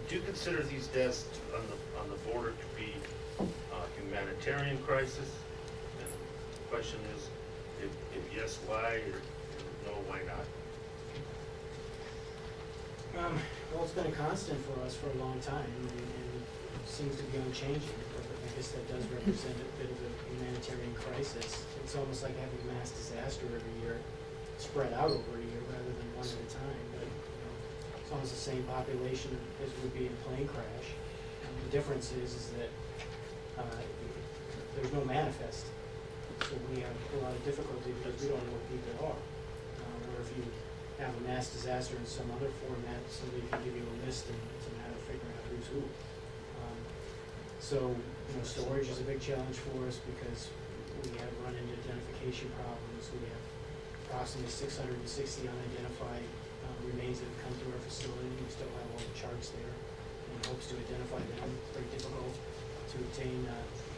Do you consider these deaths on the border to be a humanitarian crisis? And the question is, if yes, why, or no, why not? Well, it's been a constant for us for a long time, and seems to be unchanging. But I guess that does represent a bit of a humanitarian crisis. It's almost like having a mass disaster every year, spread out over a year rather than one at a time. But it's almost the same population as would be in a plane crash. And the difference is that there's no manifest, so we have a lot of difficulty because we don't know what people are. Where if you have a mass disaster in some other format, somebody can give you a list and it's a matter of figuring out who's who. So, storage is a big challenge for us because we have run into identification problems. We have approximately 660 unidentified remains that have come through our facility. We still have all the charts there in hopes to identify them. It's very difficult to obtain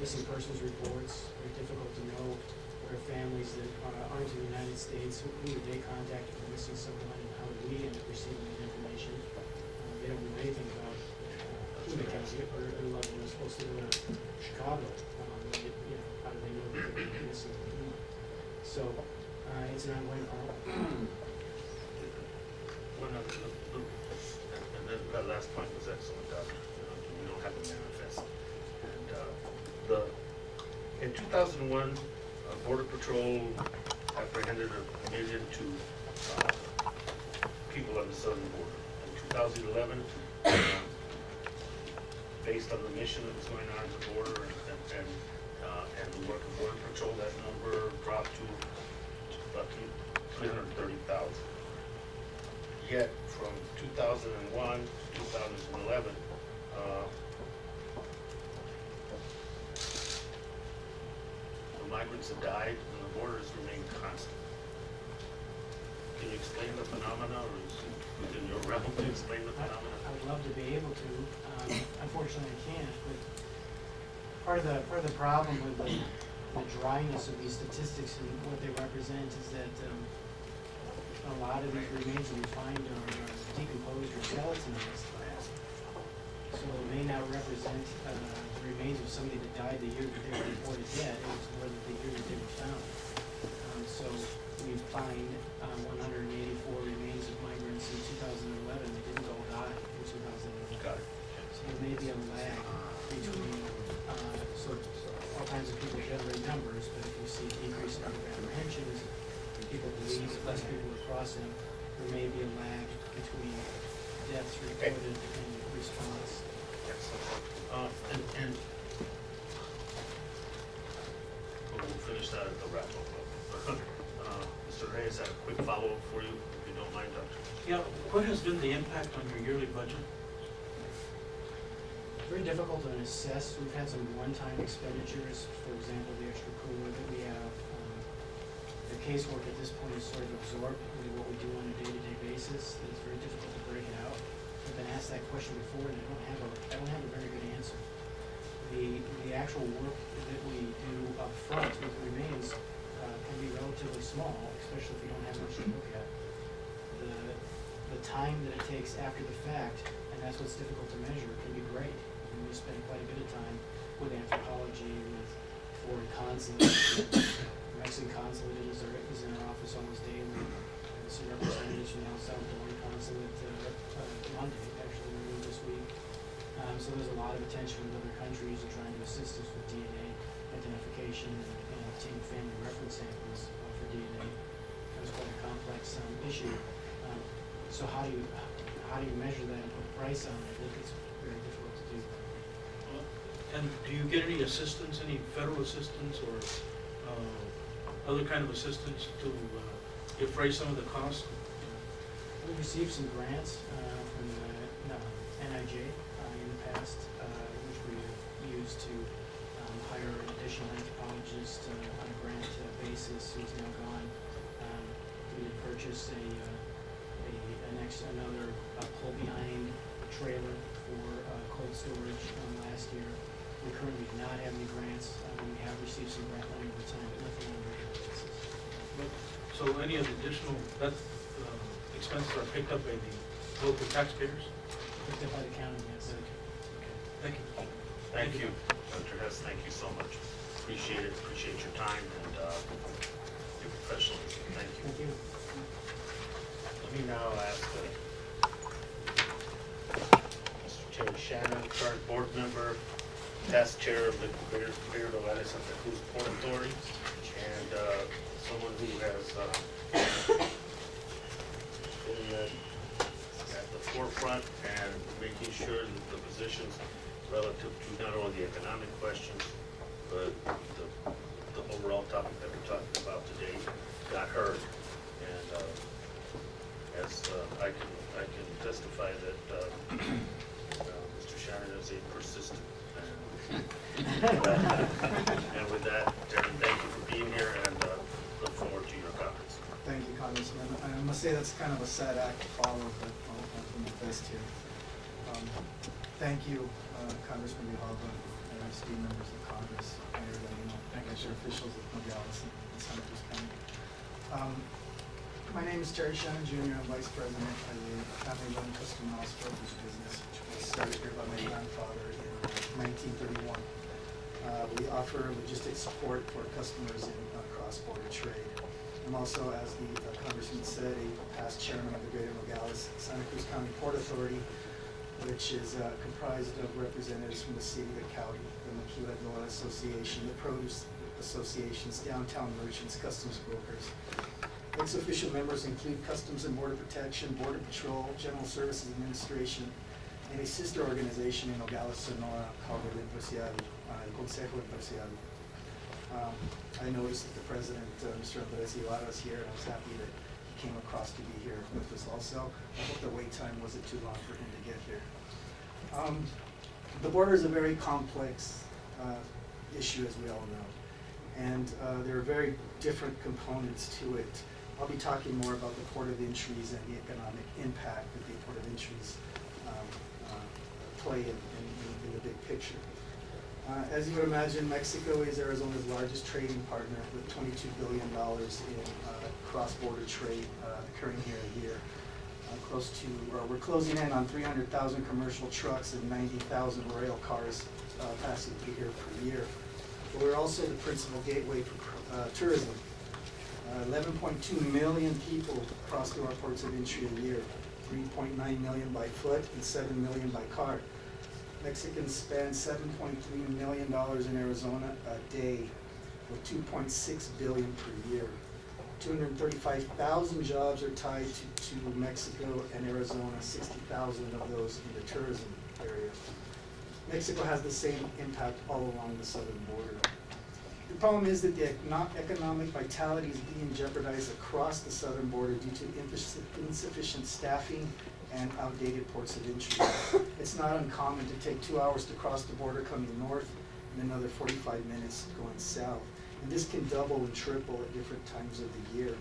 missing persons reports. Very difficult to know where families that aren't in the United States, who did they contact if they're missing someone, and how do we end up receiving that information. They don't know anything about Pima County or a loved one is supposed to go to Chicago. How do they know that they're missing Pima? So it's an ongoing problem. And then that last point was excellent, Doctor. We don't have a manifest. And in 2001, Border Patrol apprehended 1 million people on the southern border. In 2011, based on the mission that was going on at the border and the work of Border Patrol, that number dropped to about 330,000. Yet from 2001 to 2011, the migrants have died and the borders remain constant. Can you explain the phenomena, or is it within your realm to explain the phenomena? I would love to be able to. Unfortunately, I can't. But part of the problem with the dryness of these statistics and what they represent is that a lot of these remains that we find are decomposed or skeletonized. So it may not represent the remains of somebody that died the year that they were reported dead. It was more the year that they were found. So we find 184 remains of migrants in 2011. They didn't all die in 2011. Got it. So there may be a lag between, so all kinds of people generate numbers, but if you see a decrease in number of apprehensions, people believe less people are crossing, there may be a lag between deaths reported and response. And we'll finish that at the wrap up. Mr. Reyes had a quick follow-up for you, if you don't mind, Doctor. Yeah, what has been the impact on your yearly budget? Very difficult to assess. We've had some one-time expenditures, for example, the extra cooler that we have. The casework at this point is sort of absorbed into what we do on a day-to-day basis. It's very difficult to break it out. I've been asked that question before, and I don't have a very good answer. the actual work that we do up front with remains can be relatively small, especially if you don't have much to look at. The time that it takes after the fact, and that's what's difficult to measure, can be great. I mean, we spend quite a bit of time with anthropology, with foreign consulates. The Mexican consulate is in our office almost daily. And some representatives from the El Salvador consulate Monday, actually, we were this week. So there's a lot of attention with other countries and trying to assist us with DNA identification and obtaining family reference samples for DNA. That's quite a complex issue. So how do you measure that and put a price on it? I think it's very difficult to do. And do you get any assistance, any federal assistance or other kind of assistance to defray some of the costs? We've received some grants from NIJ in the past, which we have used to hire an additional anthropologist on a grant basis who's now gone. We did purchase another pull-behind trailer for cold storage last year. We currently do not have any grants. We have received some grant money over time, but nothing on a regular basis. So any of the additional, expenses are picked up by the local taxpayers? Picked up by the county, yes. Thank you. Thank you, Dr. Hess, thank you so much. Appreciate it, appreciate your time and your professionalism. Thank you. Thank you. Let me now ask Mr. Terry Shannon, current board member, past chair of the Greater Nogales Santa Cruz Port Authority, and someone who has been at the forefront and making sure that the positions relative to not only the economic questions, but the overall topic that we're talking about today got heard. And as I can testify that Mr. Shannon is a persistent man. And with that, Darren, thank you for being here and look forward to your comments. Thank you, Congressman. I must say that's kind of a sad act to follow, but I'll do my best here. Thank you, Congressman Grijalva, and esteemed members of Congress, Mayor Leno, Commissioner officials of Nogales and Santa Cruz County. My name is Terry Shannon Jr. I'm Vice President of the family-run custom mouse brokerage business, which was started here by my grandfather in 1931. We offer logistics support for customers in cross-border trade. I'm also, as the Congressman said, a past chairman of the Greater Nogales Santa Cruz County Port Authority, which is comprised of representatives from the city, the county, the Maquila Noa Association, the produce associations, downtown merchants, customs brokers. Ex-official members include Customs and Border Protection, Border Patrol, General Services Administration, and a sister organization in Nogales, Sonora called el Consejo Empresarial. I noticed that the president, Mr. Andres Ibarra, is here, and I was happy that he came across to be here with us also. I hope the wait time wasn't too long for him to get here. The border is a very complex issue, as we all know, and there are very different components to it. I'll be talking more about the port of entries and the economic impact that the port of entries play in the big picture. As you would imagine, Mexico is Arizona's largest trading partner with $22 billion in cross-border trade occurring here a year. We're closing in on 300,000 commercial trucks and 90,000 rail cars passing through here per year. But we're also the principal gateway for tourism. 11.2 million people cross through our ports of entry a year, 3.9 million by foot and 7 million by car. Mexicans spend $7.3 million in Arizona a day, with $2.6 billion per year. 235,000 jobs are tied to Mexico and Arizona, 60,000 of those in the tourism area. Mexico has the same impact all along the southern border. The problem is that the economic vitality is being jeopardized across the southern border due to insufficient staffing and outdated ports of entry. It's not uncommon to take 2 hours to cross the border coming north and another 45 minutes going south. And this can double and triple at different times of the year.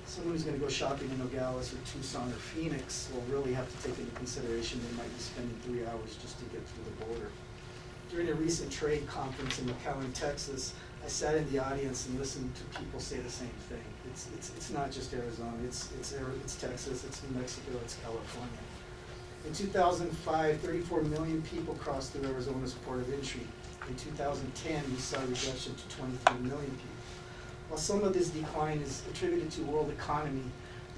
Someone who's going to go shopping in Nogales or Tucson or Phoenix will really have to take into consideration they might be spending 3 hours just to get through the border. During a recent trade conference in McAllen, Texas, I sat in the audience and listened to people say the same thing. It's not just Arizona, it's Texas, it's New Mexico, it's California. In 2005, 34 million people crossed through Arizona's port of entry. In 2010, we saw a reduction to 23 million people. While some of this decline is attributed to world economy,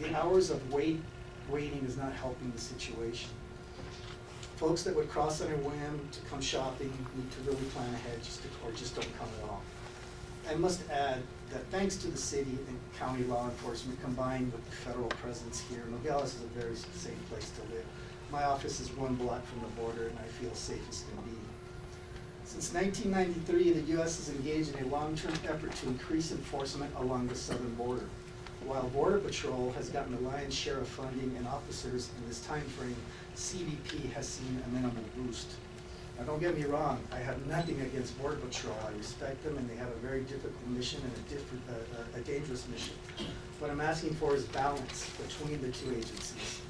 the hours of waiting is not helping the situation. Folks that would cross on a whim to come shopping need to really plan ahead or just don't come at all. I must add that thanks to the city and county law enforcement combined with the federal presence here, Nogales is a very safe place to live. My office is 1 block from the border and I feel safe as can be. Since 1993, the U.S. has engaged in a long-term effort to increase enforcement along the southern border. While Border Patrol has gotten the lion's share of funding and officers in this time frame, CBP has seen a minimal boost. Now don't get me wrong, I have nothing against Border Patrol. I respect them and they have a very difficult mission and a dangerous mission. What I'm asking for is balance between the two agencies.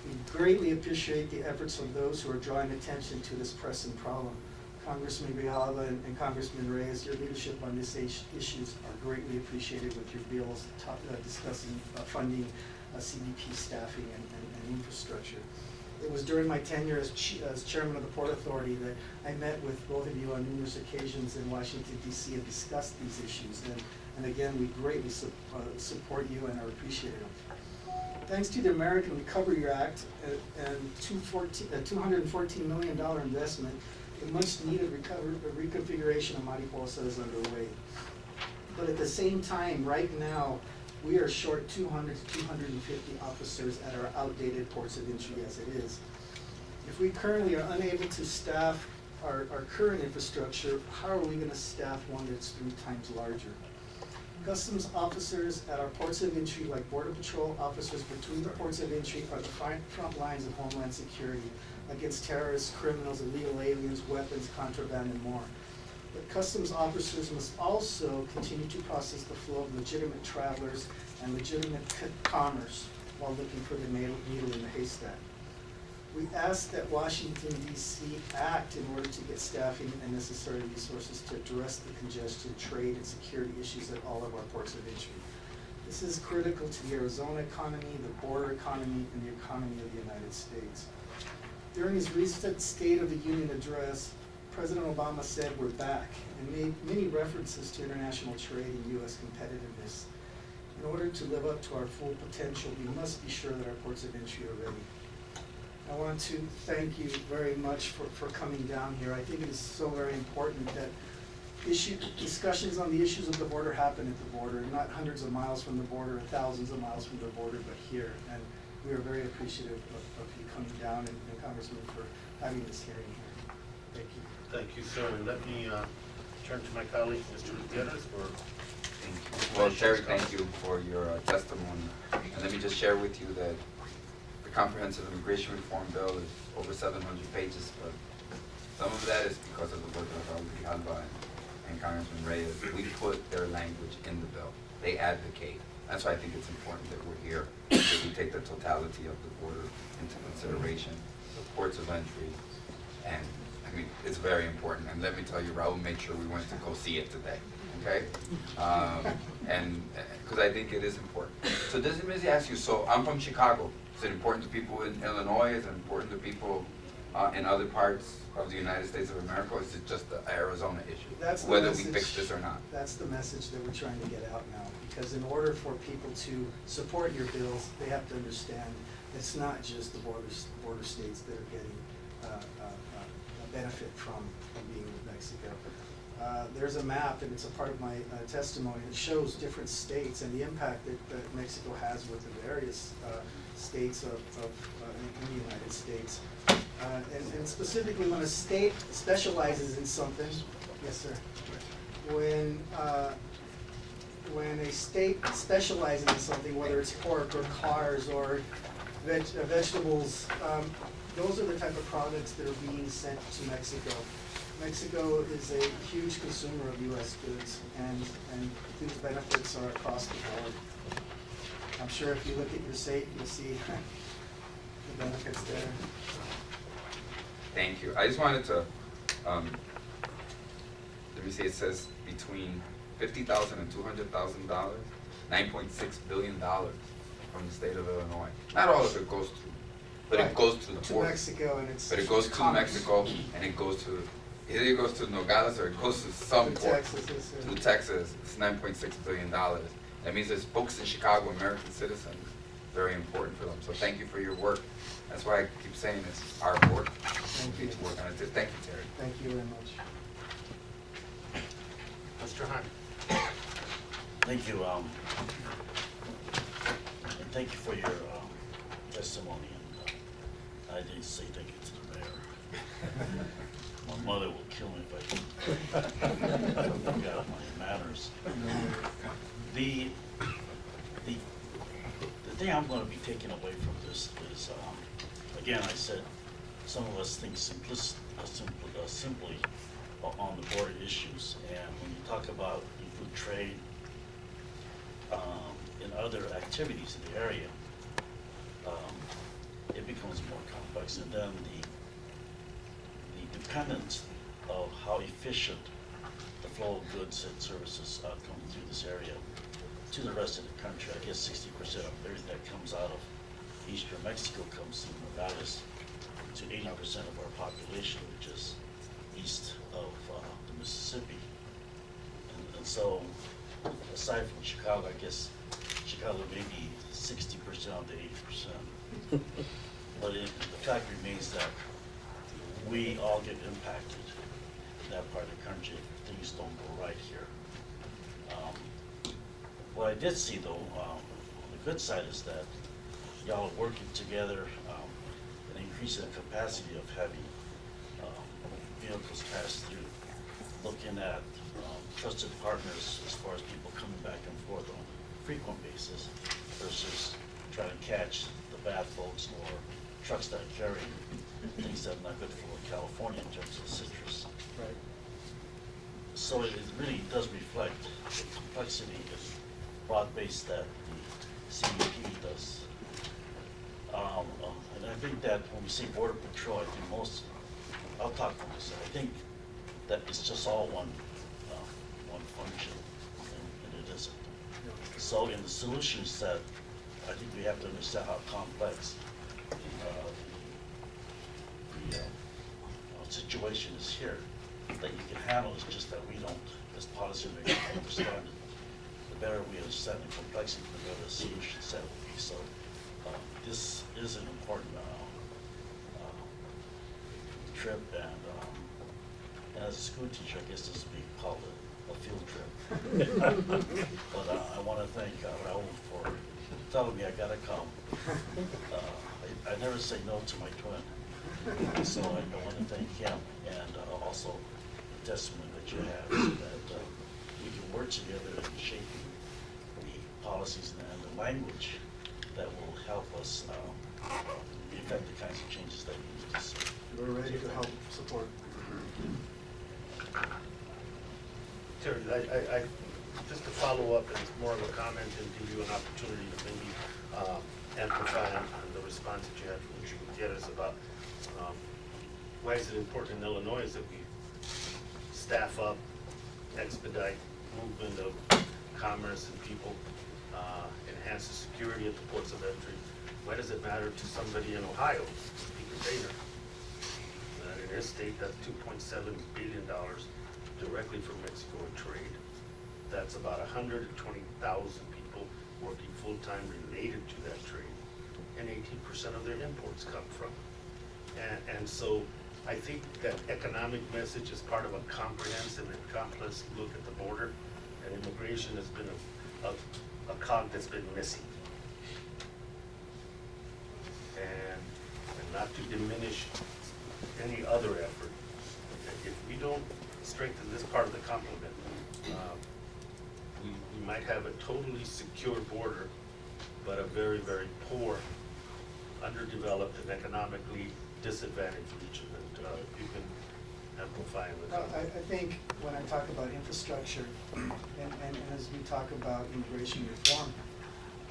We greatly appreciate the efforts of those who are drawing attention to this pressing problem. Congressman Grijalva and Congressman Reyes, your leadership on these issues are greatly appreciated with your bills discussing funding, CBP staffing and infrastructure. It was during my tenure as chairman of the Port Authority that I met with both of you on numerous occasions in Washington, D.C. and discussed these issues. And again, we greatly support you and are appreciative. Thanks to the American Recovery Act and $214 million investment, the much needed reconfiguration of Mariposa is underway. But at the same time, right now, we are short 200 to 250 officers at our outdated ports of entry as it is. If we currently are unable to staff our current infrastructure, how are we going to staff one that's 3 times larger? Customs officers at our ports of entry, like Border Patrol officers between the ports of entry, are the front lines of Homeland Security against terrorists, criminals, illegal aliens, weapons, contraband, and more. But customs officers must also continue to process the flow of legitimate travelers and legitimate commerce while looking for the needle in the haystack. We ask that Washington, D.C. act in order to get staffing and necessary resources to address the congestion, trade, and security issues at all of our ports of entry. This is critical to the Arizona economy, the border economy, and the economy of the United States. During his recent State of the Union address, President Obama said we're back and made many references to international trade and U.S. competitiveness. In order to live up to our full potential, we must be sure that our ports of entry are ready. I want to thank you very much for coming down here. I think it is so very important that discussions on the issues of the border happen at the border, not hundreds of miles from the border, thousands of miles from the border, but here. And we are very appreciative of you coming down and Congressman for having this hearing here. Thank you. Thank you, sir. And let me turn to my colleague, Mr. Gutierrez, for. Thank you. Well, Terry, thank you for your testimony. And let me just share with you that the Comprehensive Immigration Reform Bill is over 700 pages, but some of that is because of the work of Raul Grijalva and Congressman Reyes. We put their language in the bill. They advocate. That's why I think it's important that we're here, that we take the totality of the border into consideration, the ports of entry, and I mean, it's very important. And let me tell you, Raul made sure we went to go see it today, okay? And because I think it is important. So let me ask you, so I'm from Chicago. Is it important to people in Illinois? Is it important to people in other parts of the United States of America? Or is it just the Arizona issue, whether we fix this or not? That's the message that we're trying to get out now. Because in order for people to support your bills, they have to understand it's not just the border states that are getting a benefit from being with Mexico. There's a map, and it's a part of my testimony, that shows different states and the impact that Mexico has with the various states in the United States. And specifically when a state specializes in something, yes sir, when a state specializes in something, whether it's pork or cars or vegetables, those are the type of products that are being sent to Mexico. Mexico is a huge consumer of U.S. goods, and these benefits are across the board. I'm sure if you look at your state, you'll see the benefits there. Thank you. I just wanted to let me see, it says between $50,000 and $200,000, $9.6 billion from the state of Illinois. Not all of it goes through, but it Right, goes through the to border. Mexico, and it's. But it goes to commerce. Mexico, and it goes to, either it goes to Nogales or it goes to some To port. Texas, yes, sir. To Texas, it's $9.6 billion. That means there's folks in Chicago, American citizens, very important for them. So thank you for your work. That's why I keep saying it's our board. Thank We you. need to work on it. Thank you, Terry. Thank you very much. Mr. Hunt? Thank you, and thank you for your testimony, and I did say thank you to the mayor. My mother will kill me if I forgot my manners. The thing I'm gonna be taking away from this is, again, I said, some of us think simply on the border issues, and when you talk about food trade, and other activities in the area, it becomes more complex, and then the dependence of how efficient the flow of goods and services come through this area to the rest of the country. I guess 60% of everything that comes out of eastern Mexico comes through Nogales to 80% of our population, which is east of the Mississippi. And so, aside from Chicago, I guess Chicago may be 60% of the 80%. But the fact remains that we all get impacted in that part of the country if things don't go right here. What I did see though, on the good side is that y'all are working together and increasing the capacity of having vehicles pass through, looking at trusted partners as far as people coming back and forth on a frequent basis versus trying to catch the bad folks or trucks that carry things that are not good for California in terms of citrus. Right. So it really does reflect the complexity and broad-based that the CBP does. And I think that when we say border patrol, I think most, I'll talk for myself, I think that it's just all one function, and it isn't. So in the solution set, I think we have to understand how complex the situation is here, that you can handle. It's just that we don't, as policymakers, understand it. The better we understand the complexity, the better the solution set will be. So this is an important trip, and as a school teacher, I guess this would be called a field trip. But I want to thank Raul for telling me I gotta come. I never say no to my twin, so I want to thank him, and also the testimony that you have, so that we can work together in shaping the policies and the language that will help us effect the kinds of changes that we need to see. We're ready to help support. Terry, I just to follow up, and it's more of a comment and give you an opportunity to maybe amplify on the response that you had from Mr. Gutierrez about why is it important in Illinois that we staff up, expedite movement of commerce and people, enhance the security at the ports of entry. Why does it matter to somebody in Ohio, Speaker Boehner? In his state, that's $2.7 billion directly from Mexico in trade. That's about 120,000 people working full-time related to that trade, and 18% of their imports come from. And so I think that economic message is part of a comprehensive and complex look at the border, and immigration has been a cog that's been missing. And not to diminish any other effort, if we don't strengthen this part of the complement, we might have a totally secure border, but a very, very poor, underdeveloped, and economically disadvantaged region. And you can amplify with that. I think when I talk about infrastructure, and as we talk about immigration reform,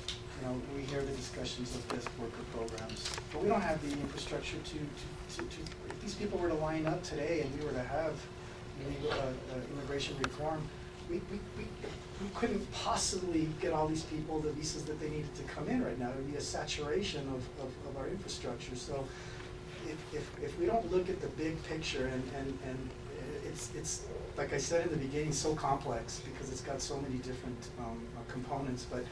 you know, we hear the discussions of guest worker programs, but we don't have the infrastructure to these people were to line up today and we were to have immigration reform, we couldn't possibly get all these people the visas that they needed to come in right now. It would be a saturation of our infrastructure. So if we don't look at the big picture, and it's like I said in the beginning, so complex because it's got so many different components. But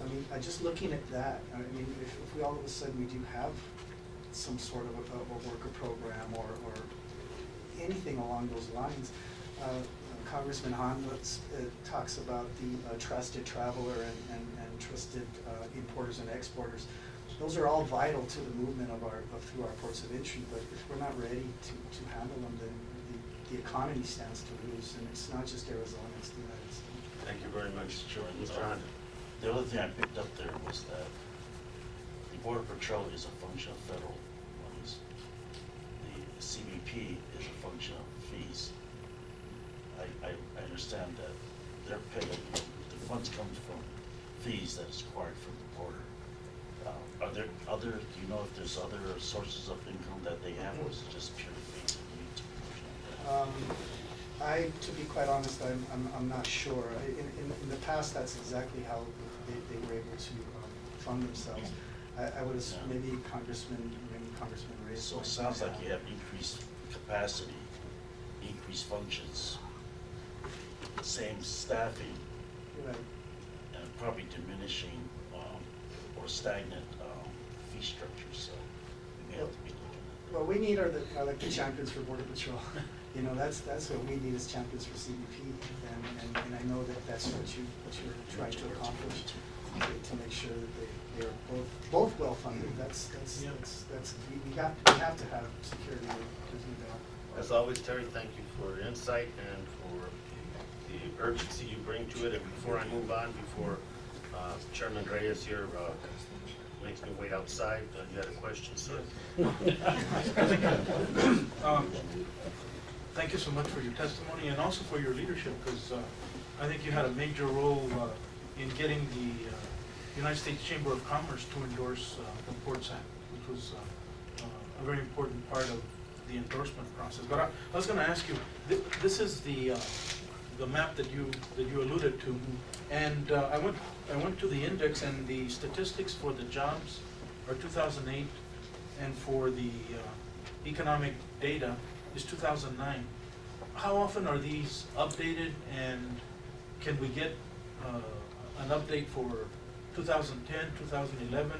I mean, just looking at that, I mean, if we all of a sudden we do have some sort of a worker program or anything along those lines, Congressman Hahn talks about the trusted traveler and trusted importers and exporters. Those are all vital to the movement through our ports of entry, but if we're not ready to handle them, then the economy stands to lose, and it's not just Arizona, it's the United States. Thank you very much, Chairman. Mr. Hunt. The other thing I picked up there was that the Border Patrol is a function of federal monies. The CBP is a function of fees. I understand that they're paying, the funds come from fees that is acquired from the border. Are there other, do you know if there's other sources of income that they have, or is it just purely fees? To be quite honest, I'm not sure. In the past, that's exactly how they were able to fund themselves. I would assume maybe Congressman Reyes. So it sounds like you have increased capacity, increased functions, same staffing, Right. and probably diminishing or stagnant fee structure, so we may have to be looking at that. Well, we need are like the champions for Border Patrol. You know, that's what we need as champions for CBP, and I know that that's what you're trying to accomplish, to make sure that they are both well funded. That's we have to have security. There's no doubt. As always, Terry, thank you for your insight and for the urgency you bring to it. And before I move on, before Chairman Reyes here makes me wait outside, you had a question, sir? Thank you so much for your testimony and also for your leadership, because I think you had a major role in getting the United States Chamber of Commerce to endorse the Ports Act, which was a very important part of the endorsement process. But I was going to ask you, this is the map that you alluded to, and I went to the index, and the statistics for the jobs are 2008, and for the economic data is 2009. How often are these updated, and can we get an update for 2010, 2011,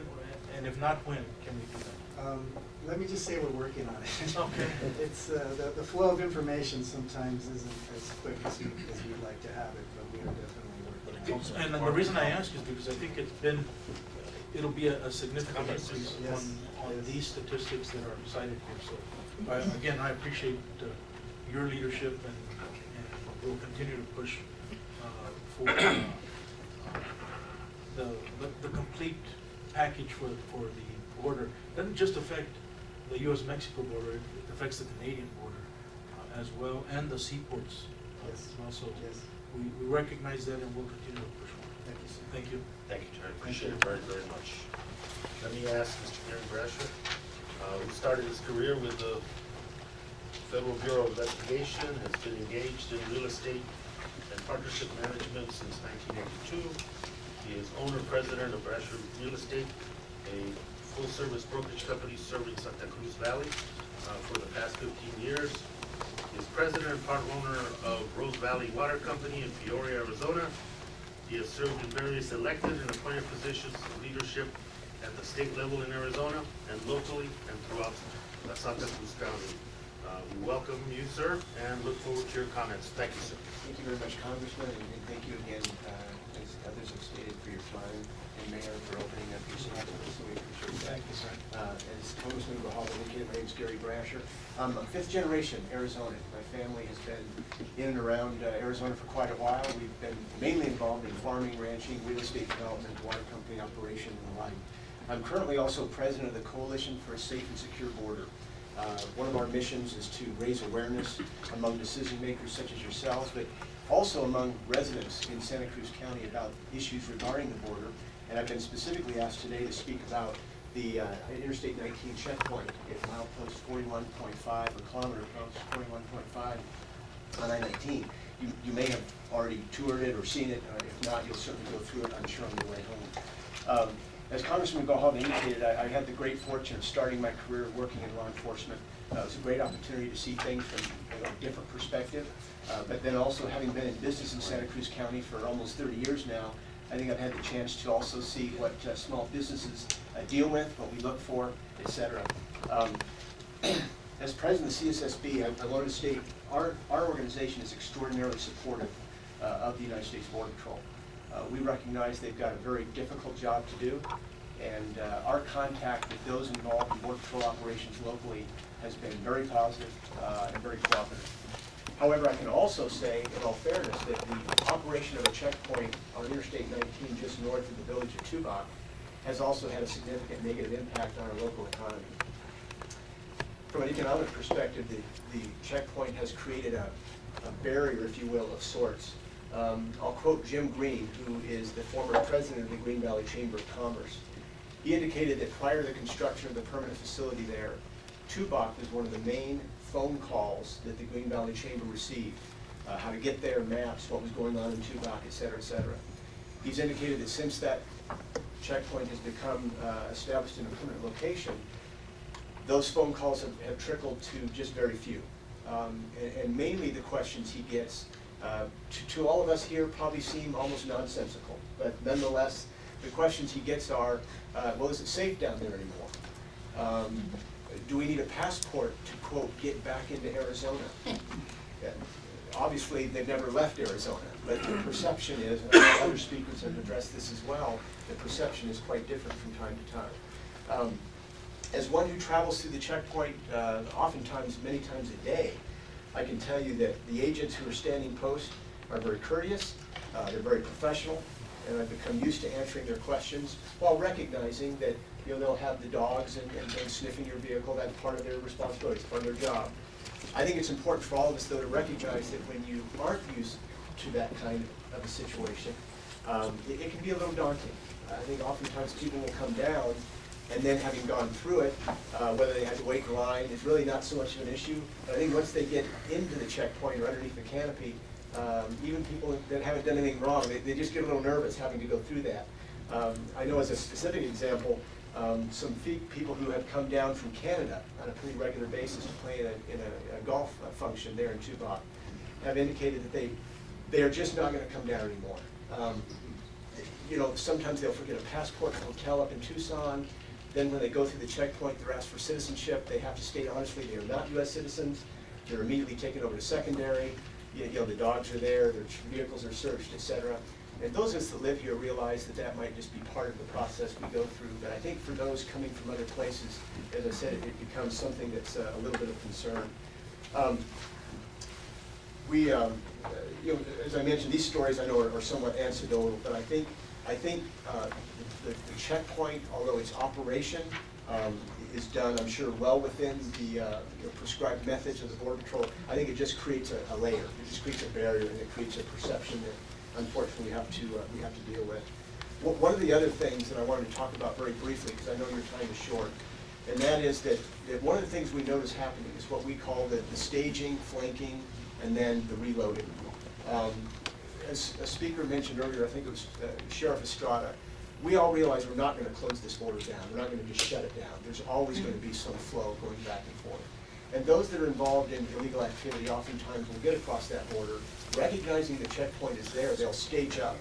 and if not, when can we do that? Let me just say we're working on it. Okay. It's the flow of information sometimes isn't as quick as we'd like to have it, but we are definitely working on it. And the reason I ask is because I think it'll be a significant increase Yes. on Yes. these statistics that are cited here. So, again, I appreciate your leadership, and we'll continue to push for the complete package for the border. It doesn't just affect the U.S.-Mexico border, it affects the Canadian border as well, and the seaports Yes. as well. So Yes. we recognize that, and we'll continue to push on. Thank you, sir. Thank you. Thank you, Terry. Appreciate it very, very much. Let me ask Mr. Gary Brasher, who started his career with the Federal Bureau of Investigation, has been engaged in real estate and partnership management since 1982. He is owner-president of Brasher Real Estate, a full-service brokerage company serving Santa Cruz Valley for the past 15 years. He is president and part owner of Rose Valley Water Company in Peoria, Arizona. He has served in various elected and appointed positions of leadership at the state level in Arizona and locally and throughout Santa Cruz County. We welcome you, sir, and look forward to your comments. Thank you, sir. Thank you very much, Congressman, and thank you again, as others have stated, for your time, and Mayor, for opening up your schedule, so we appreciate that. Thank you, sir. As Congressman Grijalva indicated, my name is Gary Brasher. I'm a fifth generation Arizona. My family has been in and around Arizona for quite a while. We've been mainly involved in farming, ranching, real estate development, water company operation, and the like. I'm currently also president of the Coalition for a Safe and Secure Border. One of our missions is to raise awareness among decision makers such as yourselves, but also among residents in Santa Cruz County about issues regarding the border. And I've been specifically asked today to speak about the Interstate 19 checkpoint at milepost 41.5 or kilometer post 41.5 on I-19. You may have already toured it or seen it. If not, you'll certainly go through it, I'm sure, on your way home. As Congressman Grijalva indicated, I had the great fortune of starting my career working in law enforcement. It was a great opportunity to see things from a different perspective, but then also having been in business in Santa Cruz County for almost 30 years now, I think I've had the chance to also see what small businesses deal with, what we look for, et cetera. As president of the CSSB, I wanted to state our organization is extraordinarily supportive of the United States Border Patrol. We recognize they've got a very difficult job to do, and our contact with those involved in Border Patrol operations locally has been very positive and very cooperative. However, I can also say, in all fairness, that the operation of a checkpoint on Interstate 19 just north of the village of Tubac has also had a significant negative impact on our local economy. From an economic perspective, the checkpoint has created a barrier, if you will, of sorts. I'll quote Jim Green, who is the former president of the Green Valley Chamber of Commerce. He indicated that prior to the construction of the permanent facility there, Tubac was one of the main phone calls that the Green Valley Chamber received, how to get there, maps, what was going on in Tubac, et cetera, et cetera. He's indicated that since that checkpoint has become established in a permanent location, those phone calls have trickled to just very few. And mainly the questions he gets, to all of us here, probably seem almost nonsensical. But nonetheless, the questions he gets are, well, is it safe down there anymore? Do we need a passport to, quote, get back into Arizona? Obviously, they've never left Arizona, but the perception is, and other speakers have addressed this as well, the perception is quite different from time to time. As one who travels through the checkpoint, oftentimes, many times a day, I can tell you that the agents who are standing post are very courteous, they're very professional, and I've become used to answering their questions while recognizing that they'll have the dogs and sniffing your vehicle. That's part of their responsibility, it's part of their job. I think it's important for all of us, though, to recognize that when you aren't used to that kind of a situation, it can be a little daunting. I think oftentimes people will come down, and then having gone through it, whether they had to wait in line is really not so much of an issue. But I think once they get into the checkpoint or underneath the canopy, even people that haven't done anything wrong, they just get a little nervous having to go through that. I know as a specific example, some people who have come down from Canada on a pretty regular basis to play in a golf function there in Tubac have indicated that they are just not going to come down anymore. Sometimes they'll forget a passport in a hotel up in Tucson. Then when they go through the checkpoint, they're asked for citizenship. They have to state honestly they are not U.S. citizens. They're immediately taken over to secondary. The dogs are there, their vehicles are searched, et cetera. And those of us that live here realize that that might just be part of the process we go through. But I think for those coming from other places, as I said, it becomes something that's a little bit of concern. As I mentioned, these stories I know are somewhat anecdotal, but I think the checkpoint, although its operation is done, I'm sure, well within the prescribed methods of the Border Patrol, I think it just creates a layer. It just creates a barrier, and it creates a perception that, unfortunately, we have to deal with. One of the other things that I wanted to talk about very briefly, because I know your time is short, and that is that one of the things we notice happening is what we call the staging, flanking, and then the reloading. As a speaker mentioned earlier, I think it was Sheriff Estrada, we all realize we're not going to close this border down. We're not going to just shut it down. There's always going to be some flow going back and forth. And those that are involved in illegal activity oftentimes will get across that border, recognizing the checkpoint is there, they'll stage up,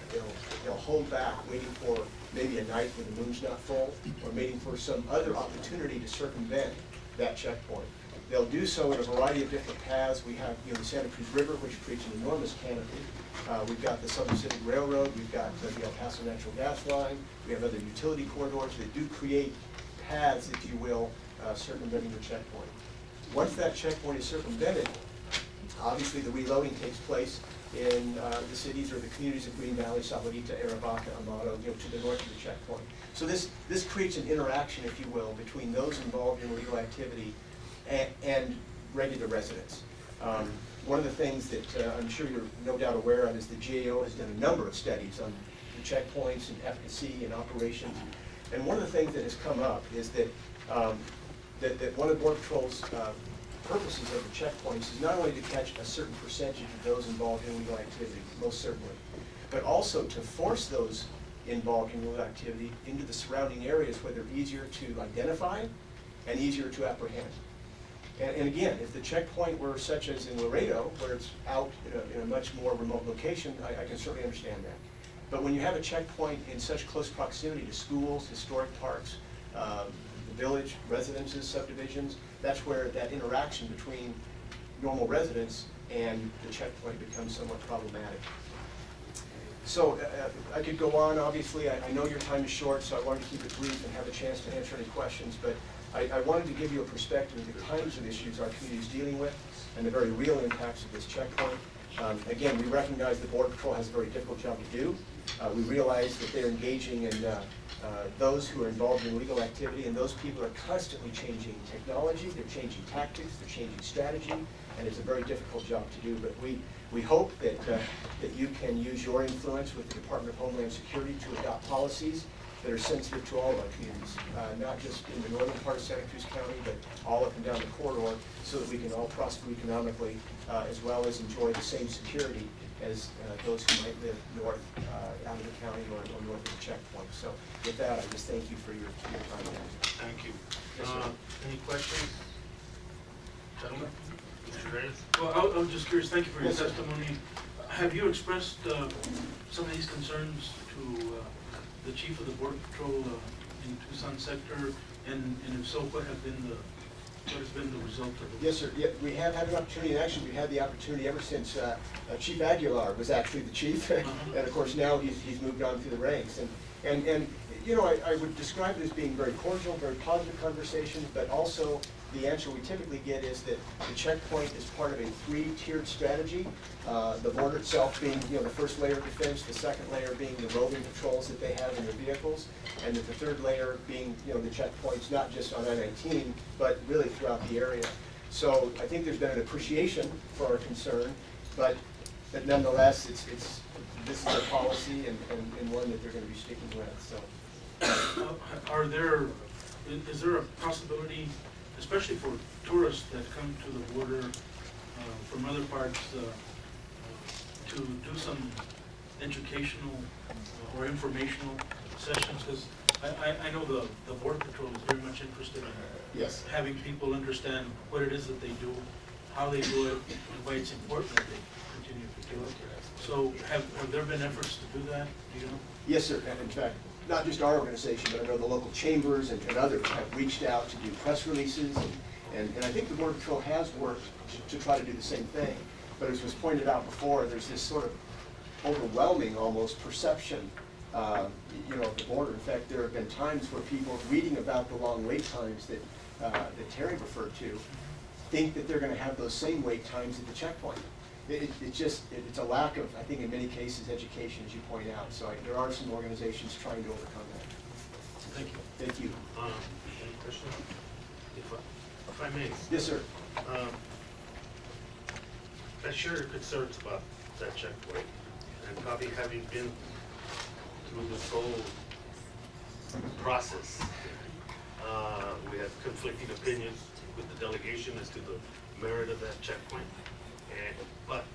they'll hold back, waiting for maybe a night when the moon's not full, or waiting for some other opportunity to circumvent that checkpoint. They'll do so in a variety of different paths. We have the Santa Cruz River, which creates an enormous canopy. We've got the Southern Pacific Railroad, we've got the El Paso Natural Gas Line, we have other utility corridors that do create paths, if you will, circumventing the checkpoint. Once that checkpoint is circumvented, obviously the reloading takes place in the cities or the communities of Green Valley, Sahuarita, Arivaca, Amado, to the north of the checkpoint. So this creates an interaction, if you will, between those involved in illegal activity and regular residents. One of the things that I'm sure you're no doubt aware of is the GAO has done a number of studies on the checkpoints and efficacy and operations. And one of the things that has come up is that, that one of the Border Patrol's purposes of the checkpoints is not only to catch a certain percentage of those involved in illegal activity, most certainly, but also to force those involved in illegal activity into the surrounding areas where they're easier to identify and easier to apprehend. And again, if the checkpoint were such as in Laredo, where it's out in a much more remote location, I can certainly understand that. But when you have a checkpoint in such close proximity to schools, historic parks, the village, residences, subdivisions, that's where that interaction between normal residents and the checkpoint becomes somewhat problematic. So I could go on, obviously. I know your time is short, so I wanted to keep it brief and have a chance to answer any questions. But I wanted to give you a perspective of the kinds of issues our community is dealing with and the very real impacts of this checkpoint. Again, we recognize the Border Patrol has a very difficult job to do. We realize that they're engaging in those who are involved in illegal activity, and those people are constantly changing technology, they're changing tactics, they're changing strategy, and it's a very difficult job to do. But we hope that you can use your influence with the Department of Homeland Security to adopt policies that are sensitive to all of our communities, not just in the northern part of Santa Cruz County, but all up and down the corridor, so that we can all prosper economically, as well as enjoy the same security as those who might live north out of the county or north of the checkpoint. So with that, I just thank you for your time. Thank you. Yes, sir. Any questions? Gentlemen? Mr. Reyes? Well, I was just curious, thank you for your Yes, sir. testimony. Have you expressed some of these concerns to the chief of the Border Patrol in Tucson sector? And if so, what has been the result of it? Yes, sir. Yeah, we have had an opportunity, and actually we've had the opportunity ever since Chief Aguilar was actually the chief. And of course now he's moved on through the ranks. And you know, I would describe it as being very cordial, very positive conversations, but also the answer we typically get is that the checkpoint is part of a three-tiered strategy. The border itself being, you know, the first layer of defense, the second layer being the roving patrols that they have in their vehicles, and that the third layer being, you know, the checkpoints not just on I-19, but really throughout the area. So I think there's been an appreciation for our concern, but nonetheless, this is their policy and one that they're going to be sticking with. So. Is there a possibility, especially for tourists that come to the border from other parts, to do some educational or informational sessions? Because I know the Border Patrol is very much interested in Yes. having people understand what it is that they do, how they do it, and why it's important that they continue to do it. So have there been efforts to do that? Do you know? Yes, sir. And in fact, not just our organization, but I know the local chambers and others have reached out to do press releases. And I think the Border Patrol has worked to try to do the same thing. But as was pointed out before, there's this sort of overwhelming almost perception, you know, of the border. In fact, there have been times where people reading about the long wait times that Terry referred to think that they're going to have those same wait times at the checkpoint. It's a lack of, I think in many cases, education, as you point out. So there are some organizations trying to overcome that. Thank you. Thank you. Any questions? If I may. Yes, sir. I share your concerns about that checkpoint, and probably having been through this whole process, we have conflicting opinions with the delegation as to the merit of that checkpoint. But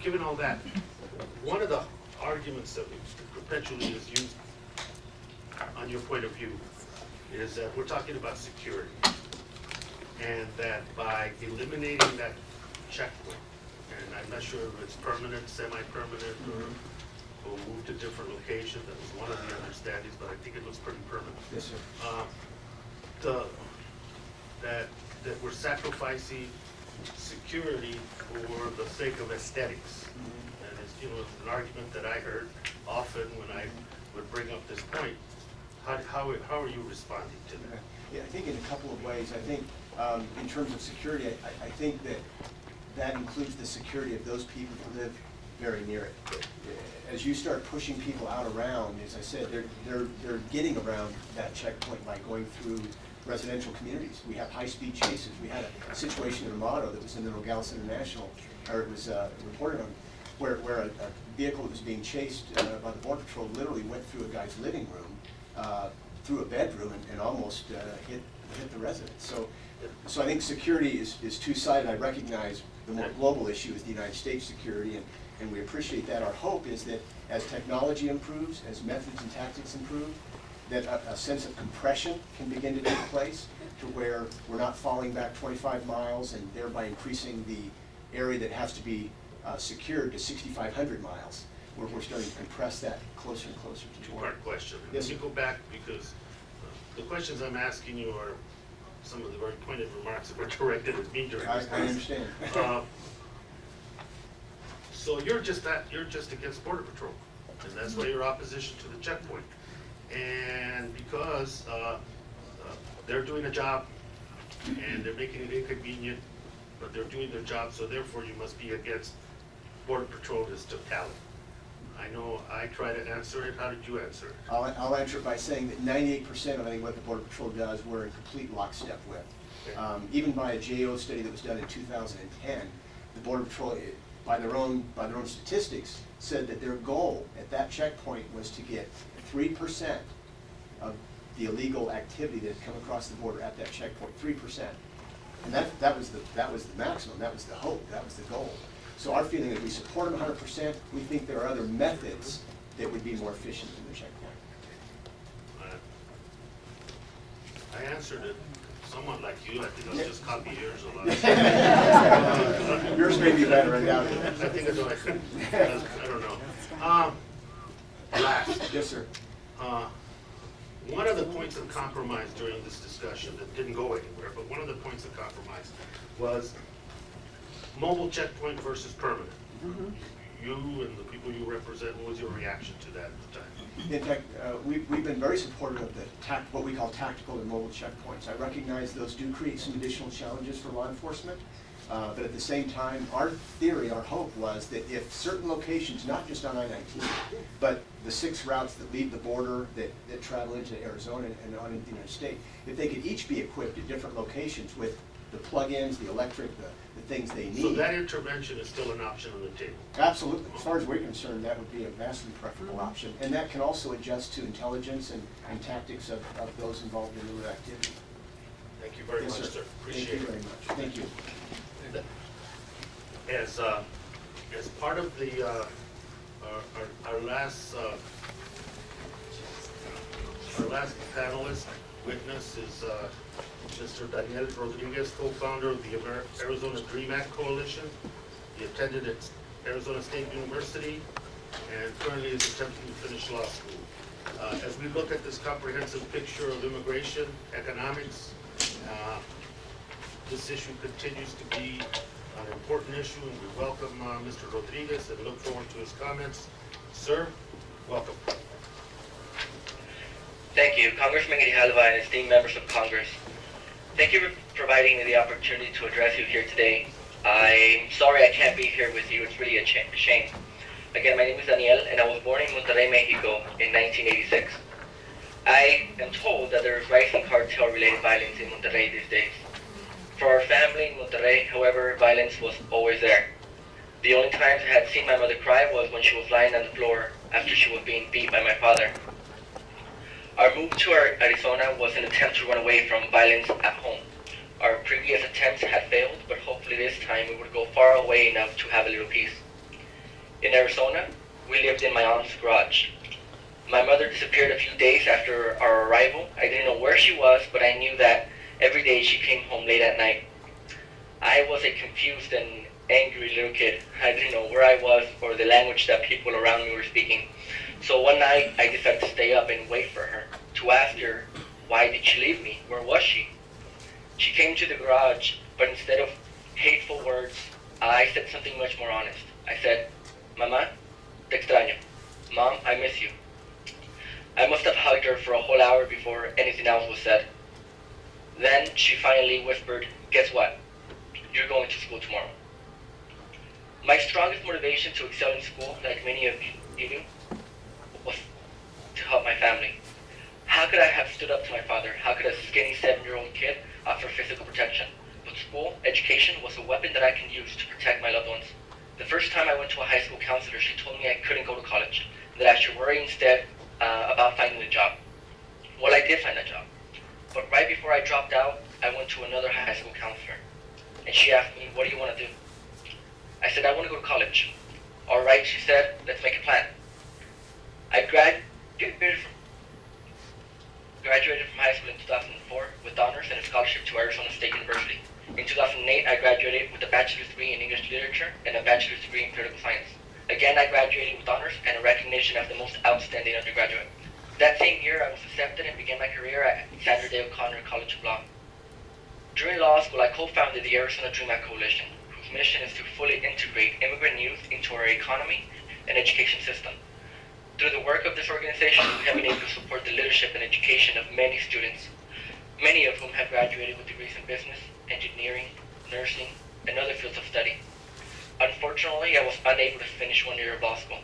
given all that, one of the arguments that perpetually is used on your point of view is that we're talking about security, and that by eliminating that checkpoint, and I'm not sure if it's permanent, semi-permanent, or will move to different locations. That was one of the understandings, but I think it looks pretty permanent. Yes, sir. That we're sacrificing security for the sake of aesthetics. And it's, you know, it's an argument that I heard often when I would bring up this point. How are you responding to that? Yeah, I think in a couple of ways. I think in terms of security, I think that includes the security of those people who live very near it. As you start pushing people out around, as I said, they're getting around that checkpoint by going through residential communities. We have high-speed chases. We had a situation in Amado that was in the Nogales International, or it was reported on, where a vehicle that was being chased by the Border Patrol literally went through a guy's living room, through a bedroom and almost hit the residents. So I think security is two-sided. I recognize the more global issue is the United States security, and we appreciate that. Our hope is that as technology improves, as methods and tactics improve, that a sense of compression can begin to take place to where we're not falling back 25 miles and thereby increasing the area that has to be secured to 6,500 miles. We're starting to compress that closer and closer to shore. Two-part question. Yes, Let me sir. go back because the questions I'm asking you are some of the very pointed remarks that were directed at me during this. I understand. So you're just against Border Patrol, and that's why you're opposition to the checkpoint. And because they're doing a job and they're making it inconvenient, but they're doing their job, so therefore you must be against Border Patrol as totality. I know I try to answer it. How did you answer it? I'll answer it by saying that 98% of I think what the Border Patrol does, we're in complete lockstep with. Okay. Even by a JO study that was done in 2010, the Border Patrol, by their own statistics, said that their goal at that checkpoint was to get 3% of the illegal activity that had come across the border at that checkpoint. 3%, and that was the maximum. That was the hope. That was the goal. So our feeling is we support them 100%. We think there are other methods that would be more efficient than the checkpoint. I answered it somewhat like you. I think I'll just copy yours a lot. Yours may be better, undoubtedly. I think I know I could. I don't know. Last, Yes, sir. one of the points of compromise during this discussion that didn't go anywhere, but one of the points of compromise was mobile checkpoint versus permanent. You and the people you represent, what was your reaction to that at the time? In fact, we've been very supportive of the what we call tactical and mobile checkpoints. I recognize those do create some additional challenges for law enforcement, but at the same time, our theory, our hope was that if certain locations, not just on I-19, but the 6 routes that leave the border, that travel into Arizona and on into the United States, if they could each be equipped at different locations with the plug-ins, the electric, the things they need. So that intervention is still an option on the table? Absolutely. As far as we're concerned, that would be a vastly preferable option. And that can also adjust to intelligence and tactics of those involved in the activity. Thank you very Yes, much, sir. Appreciate Thank you it. very much. Thank you. As part of the, our last panelist witness is Mr. Daniel Rodriguez, co-founder of the Arizona Dream Act Coalition. He attended at Arizona State University and currently is attempting to finish law school. As we look at this comprehensive picture of immigration, economics, this issue continues to be an important issue, and we welcome Mr. Rodriguez and look forward to his comments. Sir, welcome. Thank you, Congressman Grijalva and esteemed members of Congress. Thank you for providing me the opportunity to address you here today. I'm sorry I can't be here with you. It's really a shame. Again, my name is Daniel, and I was born in Monterrey, Mexico in 1986. I am told that there is rising cartel-related violence in Monterrey these days. For our family in Monterrey, however, violence was always there. The only times I had seen my mother cry was when she was lying on the floor after she was being beat by my father. Our move to Arizona was an attempt to run away from violence at home. Our previous attempts had failed, but hopefully this time we would go far away enough to have a little peace. In Arizona, we lived in my aunt's garage. My mother disappeared a few days after our arrival. I didn't know where she was, but I knew that every day she came home late at night. I was a confused and angry little kid. I didn't know where I was or the language that people around me were speaking. So one night, I decided to stay up and wait for her, to ask her, why did she leave me? Where was she? She came to the garage, but instead of hateful words, I said something much more honest. I said, Mamá, te extraño. Mom, I miss you. I must have hugged her for a whole hour before anything else was said. Then she finally whispered, guess what? You're going to school tomorrow. My strongest motivation to excel in school, like many of you do, was to help my family. How could I have stood up to my father? How could a skinny 7-year-old kid offer physical protection? But school, education, was a weapon that I can use to protect my loved ones. The first time I went to a high school counselor, she told me I couldn't go to college, that I should worry instead about finding a job. Well, I did find a job. But right before I dropped out, I went to another high school counselor. And she asked me, what do you want to do? I said, I want to go to college. All right, she said, let's make a plan. I graduated from high school in 2004 with honors and a scholarship to Arizona State University. In 2008, I graduated with a bachelor's degree in English literature and a bachelor's degree in political science. Again, I graduated with honors and a recognition as the most outstanding undergraduate. That same year, I was accepted and began my career at Sandra Day O'Connor College of Law. During law school, I co-founded the Arizona Dream Act Coalition, whose mission is to fully integrate immigrant youth into our economy and education system. Through the work of this organization, we have been able to support the leadership and education of many students, many of whom have graduated with degrees in business, engineering, nursing, and other fields of study. Unfortunately, I was unable to finish 1 year of law school.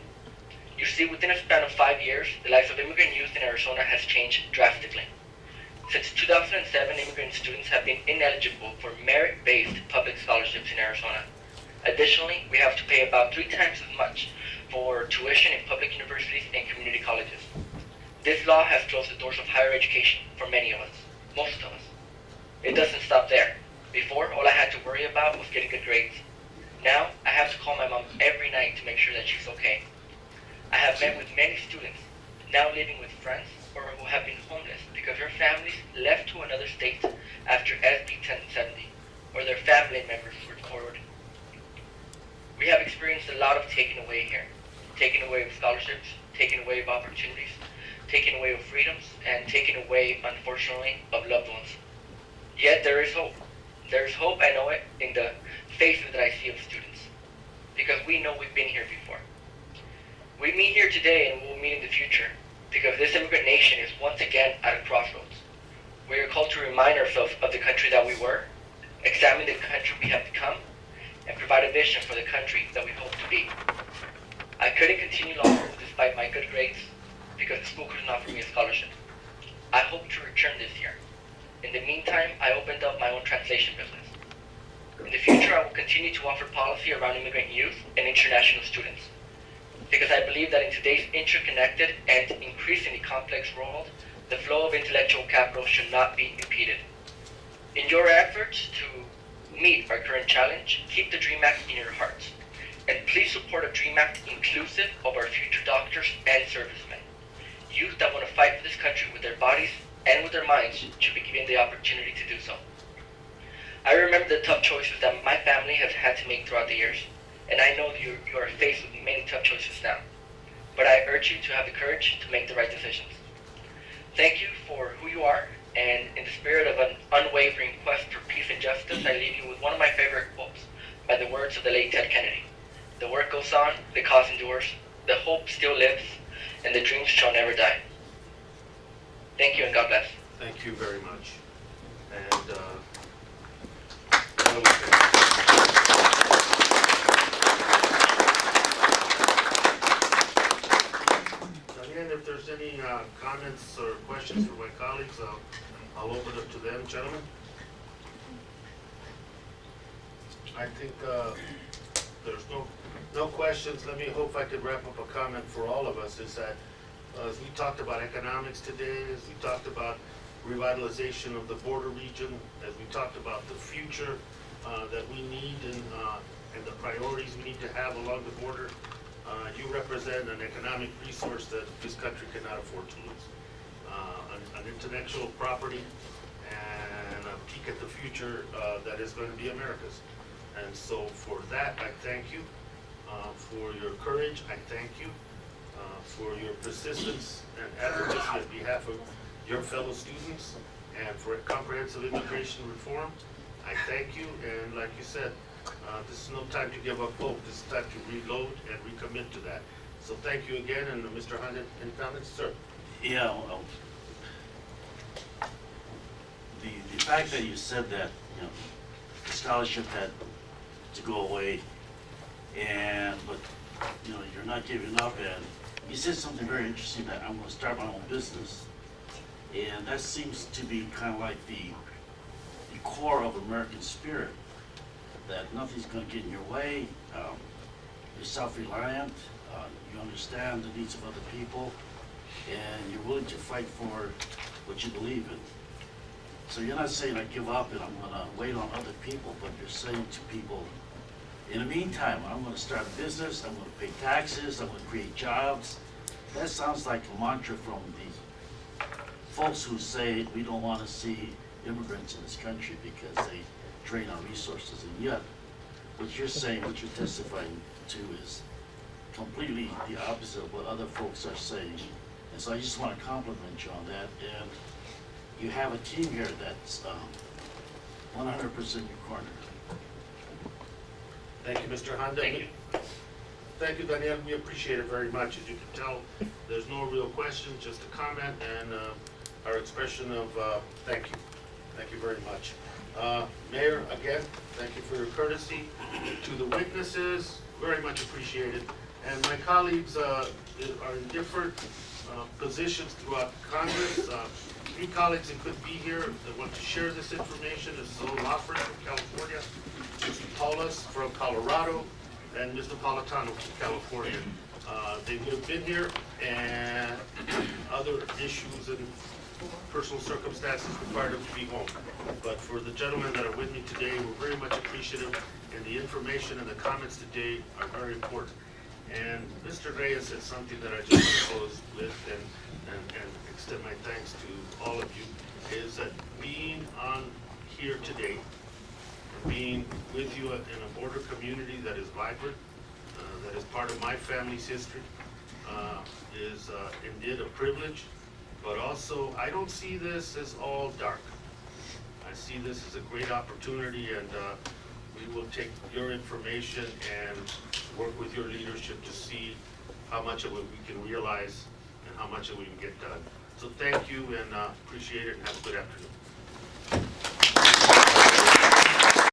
You see, within a span of 5 years, the lives of immigrant youth in Arizona has changed drastically. Since 2007, immigrant students have been ineligible for merit-based public scholarships in Arizona. Additionally, we have to pay about 3 times as much for tuition in public universities and community colleges. This law has closed the doors of higher education for many of us, most of us. It doesn't stop there. Before, all I had to worry about was getting good grades. Now, I have to call my mom every night to make sure that she's okay. I have met with many students, now living with friends or who have been homeless because their families left to another state after SB 1070 or their family members were deported. We have experienced a lot of taken away here. Taken away of scholarships, taken away of opportunities, taken away of freedoms, and taken away, unfortunately, of loved ones. Yet there is hope. There is hope, I know it, in the faces that I see of students. Because we know we've been here before. We meet here today and we'll meet in the future. Because this immigrant nation is once again at a crossroads. We are called to remind ourselves of the country that we were, examine the country we have become, and provide a vision for the country that we hope to be. I couldn't continue law school despite my good grades because the school couldn't offer me a scholarship. I hope to return this year. In the meantime, I opened up my own translation business. In the future, I will continue to offer policy around immigrant youth and international students. Because I believe that in today's interconnected and increasingly complex world, the flow of intellectual capital should not be impeded. In your efforts to meet our current challenge, keep the DREAM Act in your hearts. And please support a DREAM Act inclusive of our future doctors and servicemen. Youth that want to fight for this country with their bodies and with their minds should be given the opportunity to do so. I remember the tough choices that my family has had to make throughout the years, and I know that you are faced with many tough choices now. But I urge you to have the courage to make the right decisions. Thank you for who you are, and in the spirit of an unwavering quest for peace and justice, I leave you with one of my favorite quotes by the words of the late Ted Kennedy. The work goes on, the cause endures, the hope still lives, and the dreams shall never die. Thank you and God bless. Thank you very much. And, again, if there's any comments or questions for my colleagues, I'll open it to them, gentlemen. I think there's no questions. Let me hope I could wrap up a comment for all of us is that as we talked about economics today, as we talked about revitalization of the border region, as we talked about the future that we need and the priorities we need to have along the border, you represent an economic resource that this country cannot afford to lose. An intellectual property and a peek at the future that is going to be America's. And so for that, I thank you. For your courage, I thank you. For your persistence and advocacy on behalf of your fellow students and for comprehensive immigration reform, I thank you. And like you said, this is no time to give up hope. This is time to reload and recommit to that. So thank you again. And Mr. Hunt, any comments, sir? Yeah, well, the fact that you said that, you know, the scholarship had to go away, but you know, you're not giving up, and you said something very interesting that I'm going to start my own business, and that seems to be kind of like the core of American spirit, that nothing's going to get in your way. You're self-reliant, you understand the needs of other people, and you're willing to fight for what you believe in. So you're not saying I give up and I'm gonna wait on other people, but you're saying to people, in the meantime, I'm gonna start a business, I'm gonna pay taxes, I'm gonna create jobs. That sounds like a mantra from the folks who say we don't wanna see immigrants in this country because they drain our resources. And yet, what you're saying, what you're testifying to is completely the opposite of what other folks are saying. And so I just wanna compliment you on that. And you have a team here that's 100% your corner. Thank you, Mr. Honda. Thank you. Thank you, Daniel. We appreciate it very much. As you can tell, there's no real question, just a comment and our expression of thank you. Thank you very much. Mayor, again, thank you for your courtesy. To the witnesses, very much appreciated. And my colleagues are in different positions throughout Congress. 3 colleagues that could be here that want to share this information. This is Zoe Lawford from California, Mr. Paulus from Colorado, and Mr. Politano from California. They would have been here, and other issues and personal circumstances required them to be home. But for the gentlemen that are with me today, we're very much appreciative, and the information and the comments today are very important. And Mr. Reyes said something that I just want to close with and extend my thanks to all of you, is that being on here today, being with you in a border community that is vibrant, that is part of my family's history, is indeed a privilege. But also, I don't see this as all dark. I see this as a great opportunity, and we will take your information and work with your leadership to see how much of it we can realize and how much of it we can get done. So thank you, and appreciate it, and have a good afternoon.